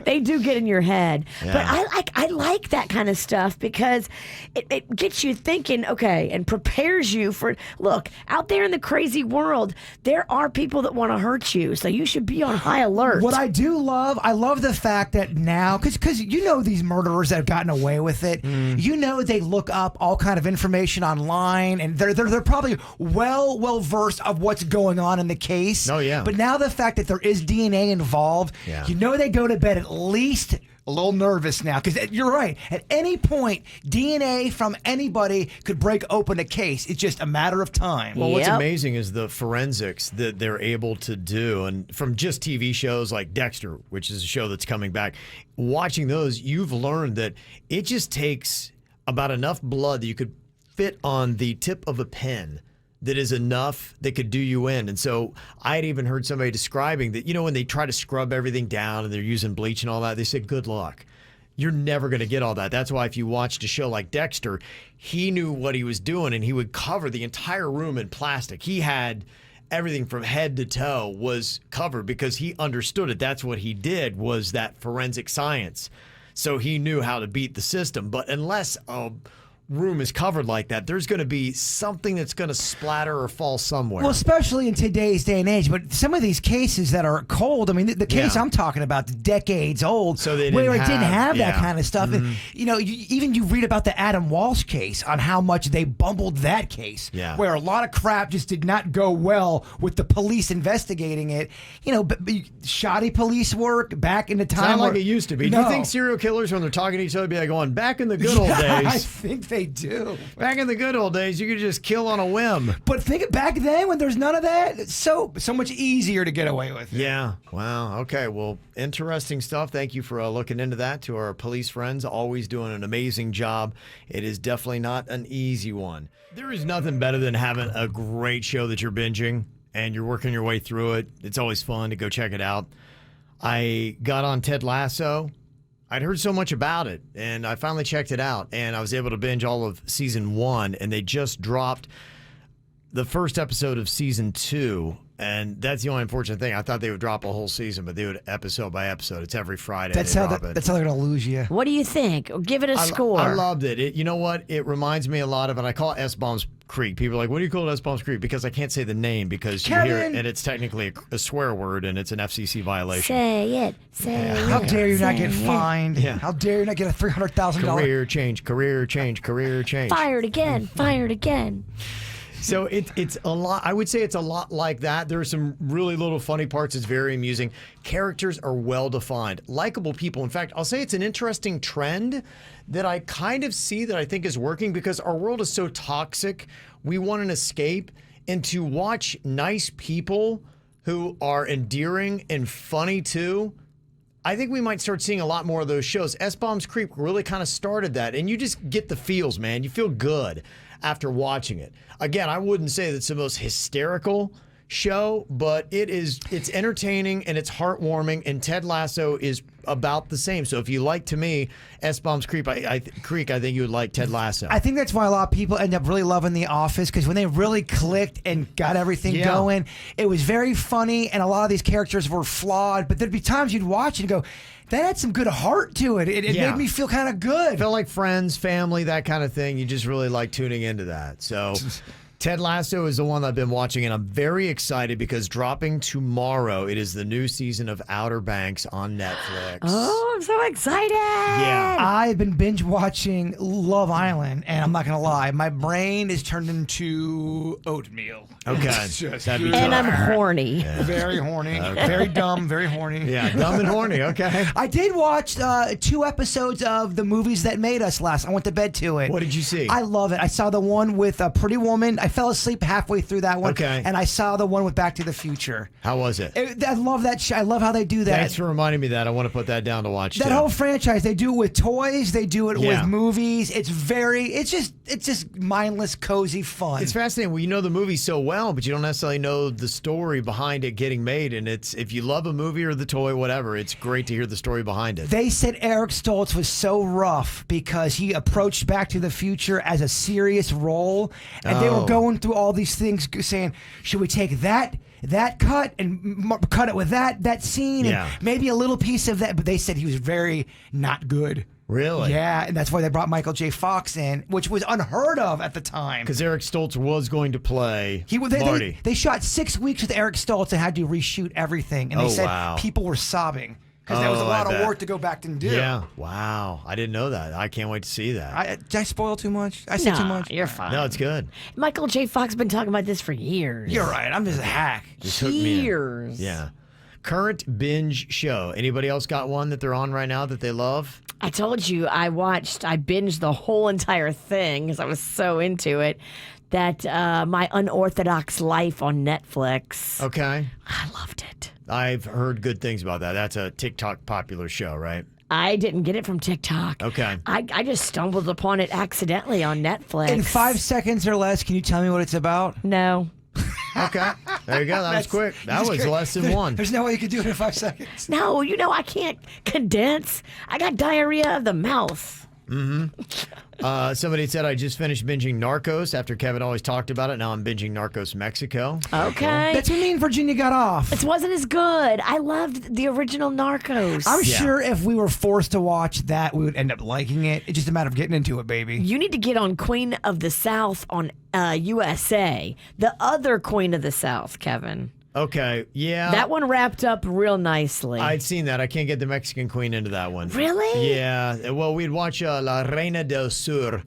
They do get in your head. Yeah. But I like that kind of stuff because it gets you thinking, okay, and prepares you for, look, out there in the crazy world, there are people that want to hurt you, so you should be on high alert. What I love the fact that now, because you know these murderers that have gotten away with it, you know they look up all kind of information online, and they're probably well versed of what's going on in the case. Oh yeah. But now the fact that there is DNA involved, you know they go to bed at least a little nervous now, because you're right. At any point, DNA from anybody could break open a case. It's just a matter of time. Well, what's amazing is the forensics that they're able to do, and from just TV shows like Dexter, which is a show that's coming back, watching those, you've learned that it just takes about enough blood that you could fit on the tip of a pen that is enough that could do you in. And so I had even heard somebody describing that, you know, when they try to scrub everything down and they're using bleach and all that, they said, good luck. You're never going to get all that. That's why if you watched a show like Dexter, he knew what he was doing, and he would cover the entire room in plastic. He had everything from head to toe was covered because he understood it. That's what he did, was that forensic science. So he knew how to beat the system. But unless a room is covered like that, there's going to be something that's going to splatter or fall somewhere. Well, especially in today's day and age. But some of these cases that are cold, I mean, the case I'm talking about, decades old, so they where didn't it didn't have that kind of stuff. Mm-hmm. And, you know, you read about the Adam Walsh case, on how much they bumbled that case, where a lot of crap just did not go well with the police investigating it. You know, shoddy police work back in the time. It's not like it used to be. No. Do you think serial killers, when they're talking to each other, be like going, back in the good old days? I think they do. Back in the good old days, you could just kill on a whim. But think back then when there's none of that, it's so much easier to get away with it. Yeah. Wow. Okay. Well, interesting stuff. Thank you for looking into that. To our police friends, always doing an amazing job. It is definitely not an easy one. There is nothing better than having a great show that you're binging and you're working your way through it. It's always fun to go check it out. I got on Ted Lasso. I'd heard so much about it, and I finally checked it out, and I was able to binge all of season 1, and they just dropped the first episode of season 2, and that's the only unfortunate thing. I thought they would drop a whole season, but they would episode by episode. It's every Friday. That's how they're going to lose you. What do you think? Give it a score. I loved it. You know what? It reminds me a lot of, and I call it S-Bombs Creek. People are like, what do you call it, S-Bombs Creek? Because I can't say the name because you hear it, and it's technically a swear word, and it's an FCC violation. Say it. Say it. How dare you not get fined? Yeah. How dare you not get a $300,000 career change, career change, career change. Fired again. Fired again. So it's a lot. I would say it's a lot like that. There are some really little funny parts. It's very amusing. Characters are well defined, likable people. In fact, I'll say it's an interesting trend that I kind of see that I think is working because our world is so toxic. We want an escape, and to watch nice people who are endearing and funny too. I think we might start seeing a lot more of those shows. S-Bombs Creek really kind of started that, and you just get the feels, man. You feel good after watching it. Again, I wouldn't say that it's the most hysterical show, but it's entertaining and it's heartwarming, and Ted Lasso is about the same. So if you like, to me, S-Bombs Creek, I think you would like Ted Lasso. I think that's why a lot of people end up really loving The Office, because when they really clicked and got everything going, it was very funny, and a lot of these characters were flawed, but there'd be times you'd watch it and go, that had some good heart to it. It made me feel kind of good. It felt like friends, family, that kind of thing. You just really like tuning into that. So Ted Lasso is the one I've been watching, and I'm very excited because dropping tomorrow, it is the new season of Outer Banks on Netflix. Oh, I'm so excited. Yeah. I've been binge watching Love Island, and I'm not going to lie, my brain is turned into oatmeal. Okay. That'd be And tough. I'm horny. Yeah. Very horny. Very dumb, very horny. Yeah, dumb and horny. Okay. I did watch 2 episodes of The Movies That Made Us last. I went to bed to it. What did you see? I love it. I saw the one with a Pretty Woman. I fell asleep halfway through that one. Okay. And I saw the one with Back to the Future. How was it? I love that show. I love how they do that. Thanks for reminding me that. I want to put that down to watch. That too. whole franchise, they do it with toys, they do it Yeah. with movies. It's just mindless, cozy fun. It's fascinating. Well, you know the movie so well, but you don't necessarily know the story behind it getting made. And it's if you love a movie or the toy, whatever, it's great to hear the story behind it. They said Eric Stoltz was so rough because he approached Back to the Future as a serious role, and they were going through all these things, saying, "Should we take that cut and cut it with that scene, Yeah. and maybe a little piece of that?" But they said he was very not good. Really? Yeah, and that's why they brought Michael J. Fox in, which was unheard of at the time. Because Eric Stoltz was going to play Marty. They shot 6 weeks with Eric Stoltz and had to reshoot everything, and they said people were sobbing because there was a lot of work to go back and do. Yeah. Wow. I didn't know that. I can't wait to see that. Did I spoil too much? I said too much? You're fine. No, it's good. Michael J. Fox been talking about this for years. You're right. I'm just a hack. Just hook me in. Years. Yeah. Current binge show. Anybody else got one that they're on right now that they love? I told you I binged the whole entire thing because I was so into it. That My Unorthodox Life on Netflix. Okay. I loved it. I've heard good things about that. That's a TikTok popular show, right? I didn't get it from TikTok. Okay. I just stumbled upon it accidentally on Netflix. In 5 seconds or less, can you tell me what it's about? No. Okay. There you go. That was quick. That was less than one. There's no way you could do it in 5 seconds. No, I can't condense. I got diarrhea of the mouth. Mm-hmm. Somebody said I just finished binging Narcos after Kevin always talked about it. Now I'm binging Narcos Mexico. Okay. That's what me and Virginia got off. It wasn't as good. I loved the original Narcos. I'm sure if we were forced to watch that, we would end up liking it. It's just a matter of getting into it, baby. You need to get on Queen of the South on USA. The other Queen of the South, Kevin. Okay. Yeah. That one wrapped up real nicely. I'd seen that. I can't get the Mexican queen into that one. Really? Yeah. Well, we'd watch La Reina del Sur,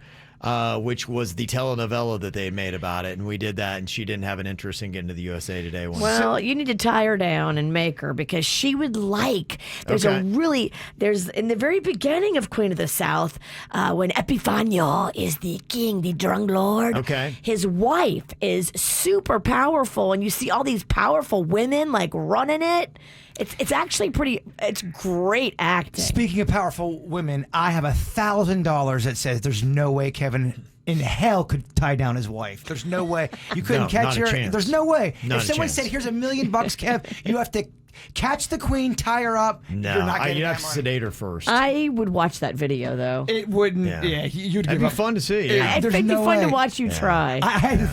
which was the telenovela that they had made about it, and we did that, and she didn't have an interest in getting to the USA Today one. Well, you need to tie her down and make her because she would like. There's in the very beginning of Queen of the South, when Epifanio is the king, the drunk lord. Okay. His wife is super powerful, and you see all these powerful women like running it. It's actually it's great acting. Speaking of powerful women, I have $1,000 that says there's no way Kevin in hell could tie down his wife. There's no way. You couldn't catch not a her. chance. There's no way. Not if a someone chance. said, "Here's $1 million, Kev," you have to catch the queen, tie her up. No, you're not getting you'd that have to money. sedate her first. I would watch that video though. It wouldn't. Yeah. Yeah, you'd That'd give be up. fun to see. Yeah. It'd There's be no fun to way. watch you try.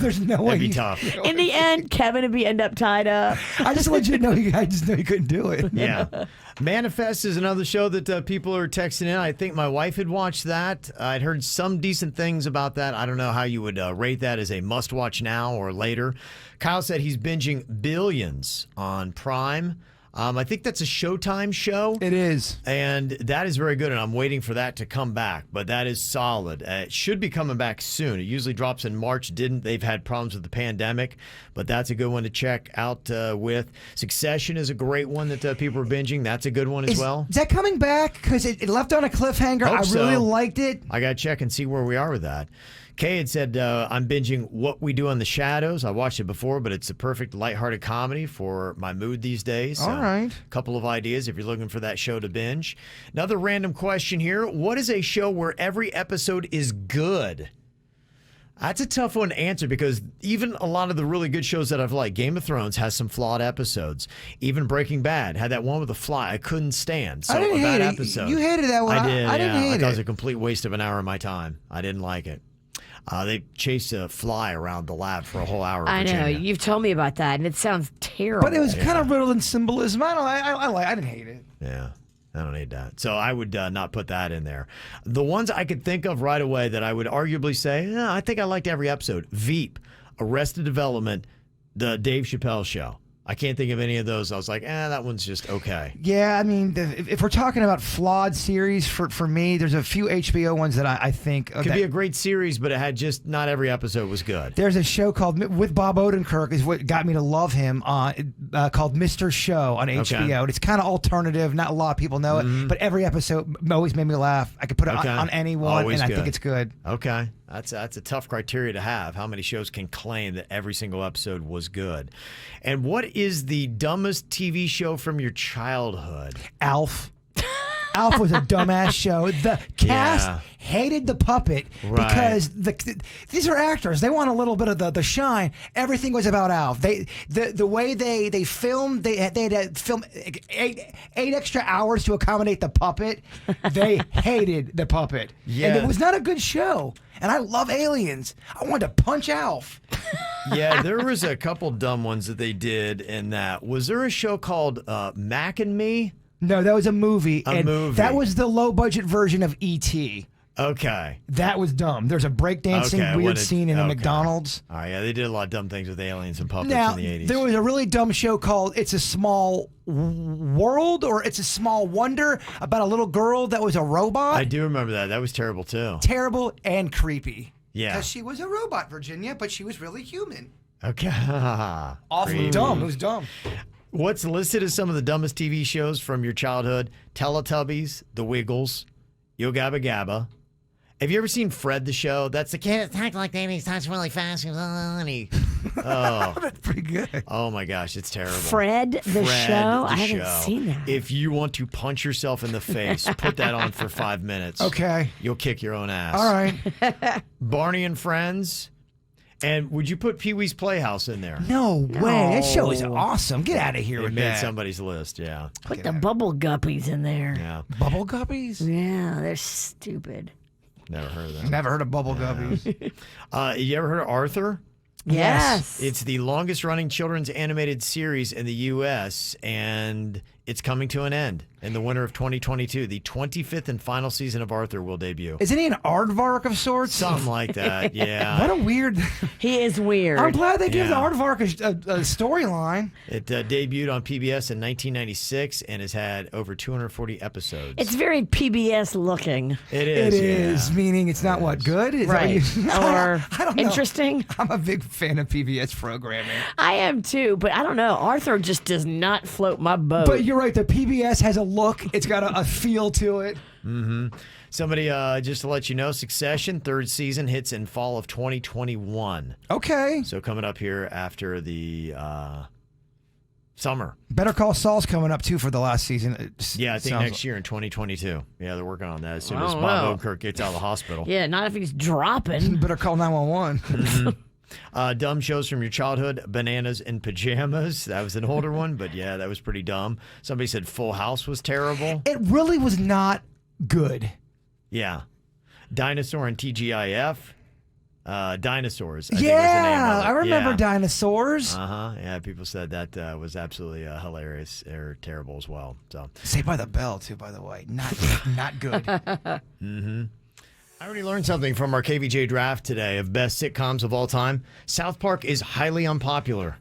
There's no way. That'd be you- tough. In the end, Kevin would end up tied up. I just want you to know. I just know you couldn't do it. Yeah. Manifest is another show that people are texting in. I think my wife had watched that. I'd heard some decent things about that. I don't know how you would rate that as a must-watch now or later. Kyle said he's binging Billions on Prime. I think that's a Showtime show. It is. And that is very good, and I'm waiting for that to come back. But that is solid. It should be coming back soon. It usually drops in March. They've had problems with the pandemic, but that's a good one to check out with. Succession is a great one that people are binging. That's a good one as well. Is that coming back? Because it left on a cliffhanger. Hope I really so. liked it. I got to check and see where we are with that. Kay had said, I'm binging What We Do in the Shadows. I watched it before, but it's a perfect lighthearted comedy for my mood these days. All right. A couple of ideas if you're looking for that show to binge. Another random question here. What is a show where every episode is good? That's a tough one to answer because even a lot of the really good shows that I've liked, Game of Thrones has some flawed episodes. Even Breaking Bad had that one with a fly I couldn't stand. So I didn't a bad hate it. episode. You hated that one. I did. I didn't yeah. hate I thought it was it. a complete waste of an hour of my time. I didn't like it. They chased a fly around the lab for a whole hour. I know. Virginia. You've told me about that, and it sounds terrible. But it was kind of riddled in symbolism. I didn't hate it. Yeah, I don't need that. So I would not put that in there. The ones I could think of right away that I would arguably say, I think I liked every episode. Veep. Arrested Development, the Dave Chappelle Show. I can't think of any of those. I was like, that one's just okay. Yeah, I mean, if we're talking about flawed series, for me, there's a few HBO ones that I think could be a great series, but it had just not every episode was good. There's a show called with Bob Odenkirk is what got me to love him called Mr. Show on HBO. And it's kind of alternative. Not a lot of people know it, but every episode always made me laugh. I could put it on anyone, and I think it's good. Okay. That's a tough criteria to have. How many shows can claim that every single episode was good? And what is the dumbest TV show from your childhood? Alf. Alf was a dumbass show. The cast hated the puppet because these are actors. They want a little bit of the shine. Everything was about Alf. The way they filmed, they had to film eight extra hours to accommodate the puppet. They hated the puppet. Yeah. And it was not a good show. And I love aliens. I wanted to punch Alf. Yeah, there was a couple dumb ones that they did in that. Was there a show called Mac and Me? No, that was a movie. That was the low-budget version of E.T. Okay. That was dumb. There's a breakdancing weird scene in a McDonald's. Oh, yeah, they did a lot of dumb things with aliens and puppets in the 80s. There was a really dumb show called It's a Small World or It's a Small Wonder about a little girl that was a robot. I do remember that. That was terrible, too. Terrible and creepy. Yeah. Because she was a robot, Virginia, but she was really human. Okay. Awfully dumb. It was dumb. What's listed as some of the dumbest TV shows from your childhood? Teletubbies, The Wiggles, Yo Gabba Gabba. Have you ever seen Fred the Show? That's the kid that talks like that and he talks really fast. That's pretty good. Oh my gosh, it's terrible. Fred the Show? I haven't seen that. If you want to punch yourself in the face, put that on for 5 minutes. Okay. You'll kick your own ass. All right. Barney and Friends. And would you put Pee-wee's Playhouse in there? No way. That show is awesome. Get out of here with that. It made somebody's list, yeah. Put the Bubble Guppies in there. Yeah. Bubble Guppies? Yeah, they're stupid. Never heard of that. Never heard of Bubble Guppies. You ever heard of Arthur? Yes. It's the longest running children's animated series in the U.S., and it's coming to an end in the winter of 2022. The 25th and final season of Arthur will debut. Isn't he an aardvark of sorts? Something like that, yeah. What a weird... He is weird. I'm glad they gave the aardvark a storyline. It debuted on PBS in 1996 and has had over 240 episodes. It's very PBS looking. It is. It is, meaning it's not what, good? Is right. Or I don't know. Interesting? I'm a big fan of PBS programming. I am too, but I don't know. Arthur just does not float my boat. But you're right. The PBS has a look. It's got a feel to it. Mm-hmm. Somebody, just to let you know, Succession, 3rd season, hits in fall of 2021. Okay. So coming up here after the summer. Better Call Saul's coming up, too, for the last season. Yeah, I think next year in 2022. Yeah, they're working on that as soon as Bob Odenkirk gets out of the hospital. Yeah, not if he's dropping. Better call 911. Mm-hmm. Dumb shows from your childhood, Bananas in Pajamas. That was an older one, but yeah, that was pretty dumb. Somebody said Full House was terrible. It really was not good. Yeah. Dinosaur and TGIF. Dinosaurs. I I remember Dinosaurs. Yeah, people said that was absolutely hilarious or terrible as well. So Saved by the Bell, too, by the way. Not good. Mm-hmm. I already learned something from our KVJ Draft today of best sitcoms of all time. South Park is highly unpopular.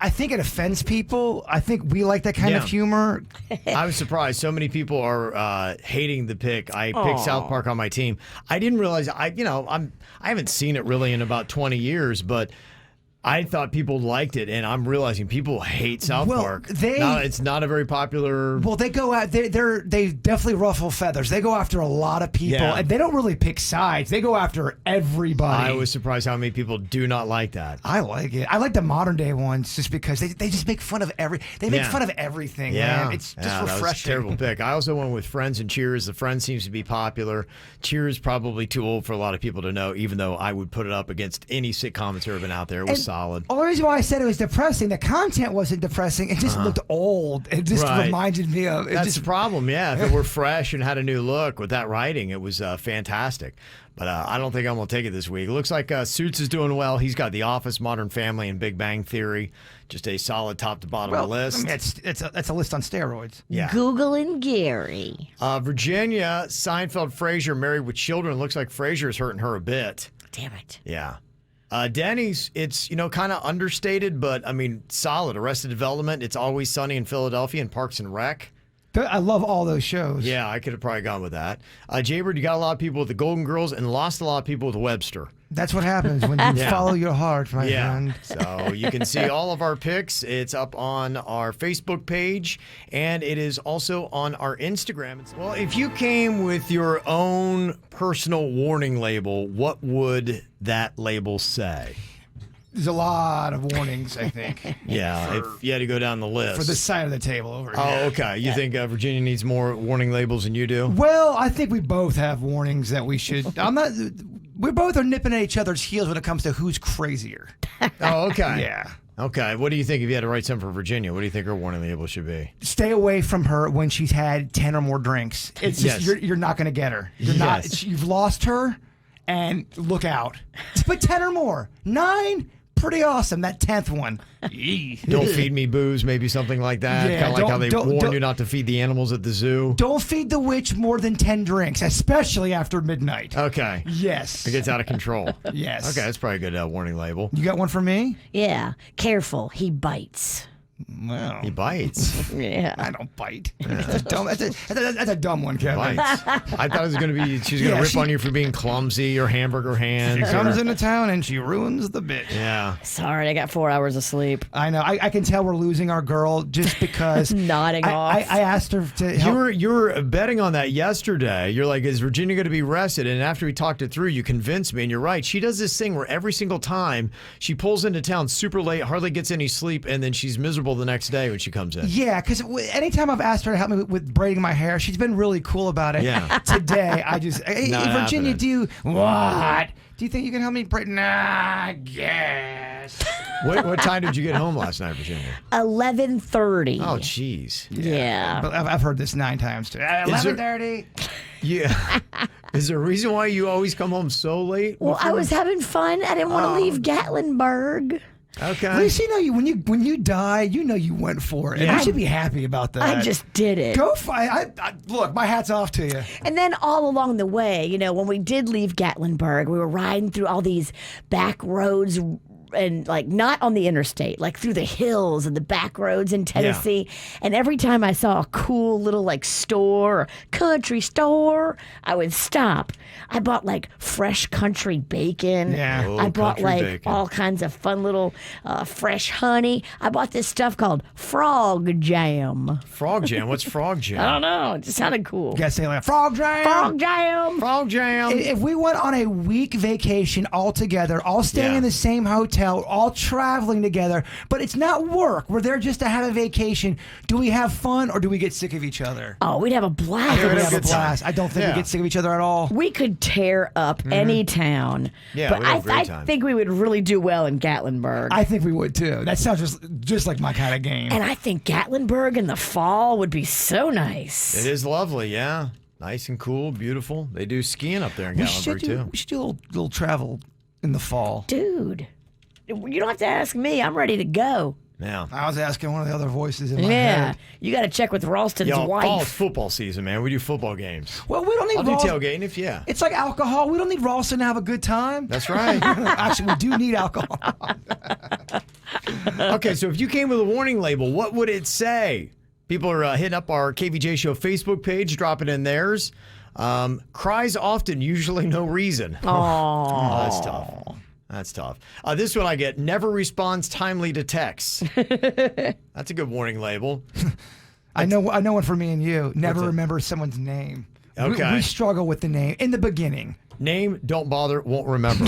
I think it offends people. I think we like that kind of humor. I was surprised. So many people are hating the pick. I picked South Park on my team. I didn't realize. I haven't seen it really in about 20 years, but I thought people liked it, and I'm realizing people hate South Park. It's not a very popular. Well, they go out. They definitely ruffle feathers. They go after a lot of people, and they don't really pick sides. They go after everybody. I was surprised how many people do not like that. I like it. I like the modern day ones just because they just make fun of fun of everything. Man. It's just refreshing. That was a terrible pick. I also went with Friends and Cheers. The Friends seems to be popular. Cheers probably too old for a lot of people to know, even though I would put it up against any sitcom that's ever been out there. It was solid. The only reason why I said it was depressing, the content wasn't depressing. It just looked old. It just reminded me of. That's the problem, yeah. If it were fresh and had a new look with that writing, it was fantastic. But I don't think I'm going to take it this week. It looks like Suits is doing well. He's got The Office, Modern Family, and Big Bang Theory. Just a solid top to bottom list. I mean, it's a list on steroids. Yeah. Google and Gary. Virginia, Seinfeld, Frasier, Married with Children. Looks like Frasier is hurting her a bit. Damn it. Yeah. Dennys, it's, kind of understated, but, I mean, solid. Arrested Development, It's Always Sunny in Philadelphia, and Parks and Rec. I love all those shows. Yeah, I could have probably gone with that. Jaybird, you got a lot of people with the Golden Girls and lost a lot of people with Webster. That's what happens when you follow your heart, my friend. So you can see all of our picks. It's up on our Facebook page, and it is also on our Instagram. Well, if you came with your own personal warning label, what would that label say? There's a lot of warnings, I think. Yeah, if you had to go down the list. For the side of the table over here. Oh, okay. You think Virginia needs more warning labels than you do? Well, I think we both have warnings that we should. We both are nipping at each other's heels when it comes to who's crazier. Oh, okay. Yeah. Okay. What do you think if you had to write something for Virginia? What do you think her warning label should be? Stay away from her when she's had 10 or more drinks. It's just, you're not going to get her. You've lost her, and look out. But 10 or more. 9. Pretty awesome, that 10th one. Don't feed me booze, maybe something like that. Yeah, kind of like how they warn you not to feed the animals at the zoo. Don't feed the witch more than 10 drinks, especially after midnight. Okay. Yes. It gets out of control. Yes. Okay, that's probably a good warning label. You got one for me? Yeah. Careful, he bites. Well, he bites. Yeah. I don't bite. That's a dumb one, Kevin. Bites. I thought it was going to be, she's going to rip on you for being clumsy or hamburger hands. She comes into town and she ruins the bit. Yeah. Sorry, I got 4 hours of sleep. I know. I can tell we're losing our girl just because. Nodding off. I asked her to help. You were betting on that yesterday. You're like, is Virginia going to be rested? And after we talked it through, you convinced me, and you're right. She does this thing where every single time she pulls into town super late, hardly gets any sleep, and then she's miserable the next day when she comes in. Yeah, because anytime I've asked her to help me with braiding my hair, she's been really cool about it. Yeah. Today, I just, hey, Virginia, what? Do you think you can help me braid? Nah, I guess. What time did you get home last night, Virginia? 11:30. Oh, jeez. Yeah. But I've heard this 9 times too. 11:30. Yeah. Is there a reason why you always come home so late? Well, I was having fun. I didn't want to leave Gatlinburg. Okay. At least when you die, you went for it. Yeah. And you should be happy about that. I just did it. Go fight. Look, my hat's off to you. And then all along the way, when we did leave Gatlinburg, we were riding through all these back roads and not on the interstate, like through the hills and the back roads in Tennessee. Yeah. And every time I saw a cool little store or country store, I would stop. I bought fresh country bacon. Yeah. Oh, I bought bacon. all kinds of fun little fresh honey. I bought this stuff called frog jam. Frog jam? What's frog jam? I don't know. It just sounded cool. You gotta say frog jam. Frog jam. Frog jam. If we went on a week vacation all together, all staying in the same hotel, all traveling together, but it's not work. We're there just to have a vacation. Do we have fun or do we get sick of each other? Oh, we'd have a blast. We'd have a blast. I don't think we get sick of each other at all. We could tear up any town. Yeah, but we'd have a great time. I think we would really do well in Gatlinburg. I think we would too. That sounds just like my kind of game. And I think Gatlinburg in the fall would be so nice. It is lovely, yeah. Nice and cool, beautiful. They do skiing up there in Gatlinburg too. We should do a little travel in the fall. Dude, you don't have to ask me. I'm ready to go. Yeah. I was asking one of the other voices in my head. You got to check with Ralston's wife. Fall's football season, man. We do football games. Well, we don't need I'll do tailgating It's like alcohol. We don't need Ralston to have a good time. That's right. Actually, we do need alcohol. Okay, so if you came with a warning label, what would it say? People are hitting up our KVJ Show Facebook page, dropping in theirs. Cries often, usually no reason. Oh, that's tough. That's tough. This one I get, never responds timely to texts. That's a good warning label. I know one for me and you. Never remember someone's name. Okay. We struggle with the name in the beginning. Name, don't bother, won't remember.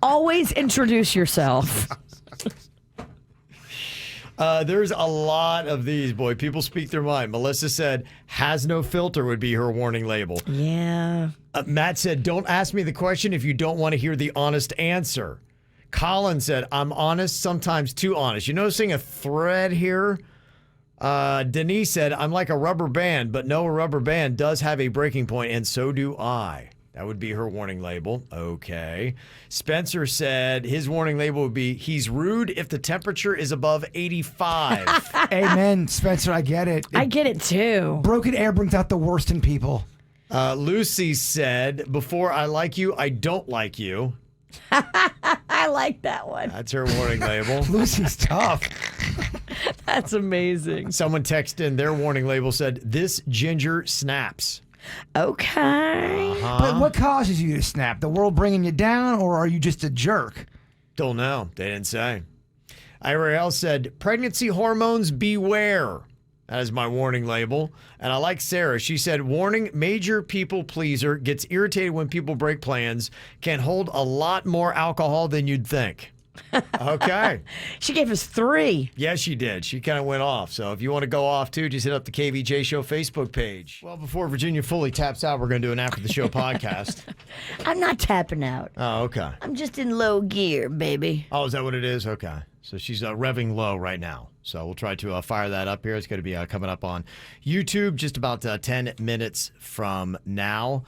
always introduce yourself. There's a lot of these, boy. People speak their mind. Melissa said, has no filter would be her warning label. Yeah. Matt said, don't ask me the question if you don't want to hear the honest answer. Colin said, I'm honest, sometimes too honest. You noticing a thread here? Denise said, I'm like a rubber band, but no, a rubber band does have a breaking point, and so do I. That would be her warning label. Okay. Spencer said his warning label would be, he's rude if the temperature is above 85. Amen, Spencer. I get it. I get it too. Broken air brings out the worst in people. Lucy said, before I like you, I don't like you. I like that one. That's her warning label. Lucy's tough. That's amazing. Someone texted in their warning label said, "This ginger snaps." Okay. But what causes you to snap? The world bringing you down, or are you just a jerk? Don't know. They didn't say. IRL said, "Pregnancy hormones, beware." That is my warning label. And I like Sarah. She said, "Warning, major people pleaser, gets irritated when people break plans, can hold a lot more alcohol than you'd think." Okay. She gave us 3. Yes, she did. She kind of went off. So if you want to go off too, just hit up the KVJ Show Facebook page. Well, before Virginia fully taps out, we're going to do an after the show podcast. I'm not tapping out. Oh, okay. I'm just in low gear, baby. Oh, is that what it is? Okay. So she's revving low right now. So we'll try to fire that up here. It's going to be coming up on YouTube just about 10 minutes from now.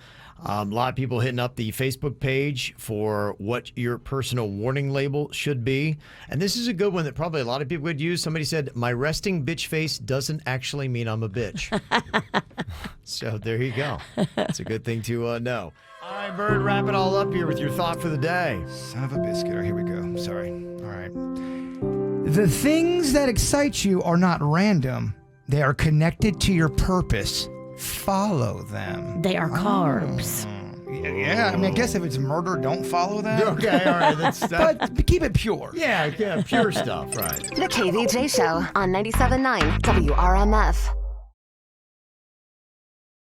A lot of people hitting up the Facebook page for what your personal warning label should be. And this is a good one that probably a lot of people would use. Somebody said, "My resting bitch face doesn't actually mean I'm a bitch." So there you go. It's a good thing to know. All right, Bird, wrap it all up here with your thought for the day. Son of a biscuit. All right, here we go. Sorry. All right. The things that excite you are not random. They are connected to your purpose. Follow them. They are carbs. Yeah, I mean, I guess if it's murder, don't follow that. Okay, all right. But keep it pure. Yeah, pure stuff, right. The KVJ Show on 97.9 WRMF.